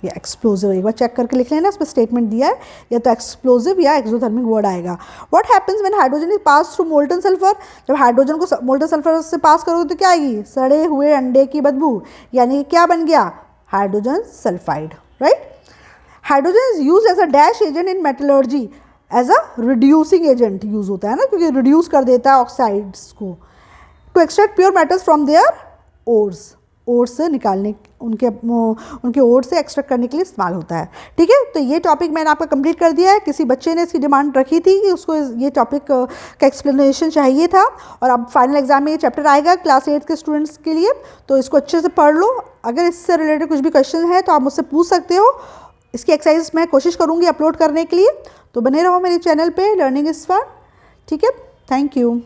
या एक्सप्लोजिव, एक बार चेक करके लिख लेना, इसमें स्टेटमेंट दिया है, या तो एक्सप्लोजिव या एक्सोथर्मिक वर्ड आएगा। What happens when hydrogen is pass through molten sulphur, जब हाइड्रोजन को मोल्टन सल्फर से पास करोगे तो क्या आएगी, सड़े हुए अंडे की बदबू, यानी क्या बन गया, hydrogen sulphide, right. Hydrogen is use as a dash agent in metallurgy, as a reducing agent use होता है ना, क्योंकि रिड्यूस कर देता है ऑक्साइड्स को। To extract pure metals from their ores, ore से निकालने, उनके ओर से एक्सट्रैक्ट करने के लिए इस्तेमाल होता है। ठीक है, तो ये टॉपिक मैंने आपका कंप्लीट कर दिया है। किसी बच्चे ने इसकी डिमांड रखी थी कि उसको ये टॉपिक का एक्सप्लेनेशन चाहिए था, और अब फाइनल एग्जाम में ये चैप्टर आएगा क्लास 8 के स्टूडेंट्स के लिए, तो इसको अच्छे से पढ़ लो। अगर इससे रिलेटेड कुछ भी क्वेश्चन है तो आप मुझसे पूछ सकते हो। इसकी एक्सरसाइज मैं कोशिश करूँगी अपलोड करने के लिए, तो बने रहो मेरे चैनल पे, लर्निंग इज़ फन। ठीक है, थैंक यू।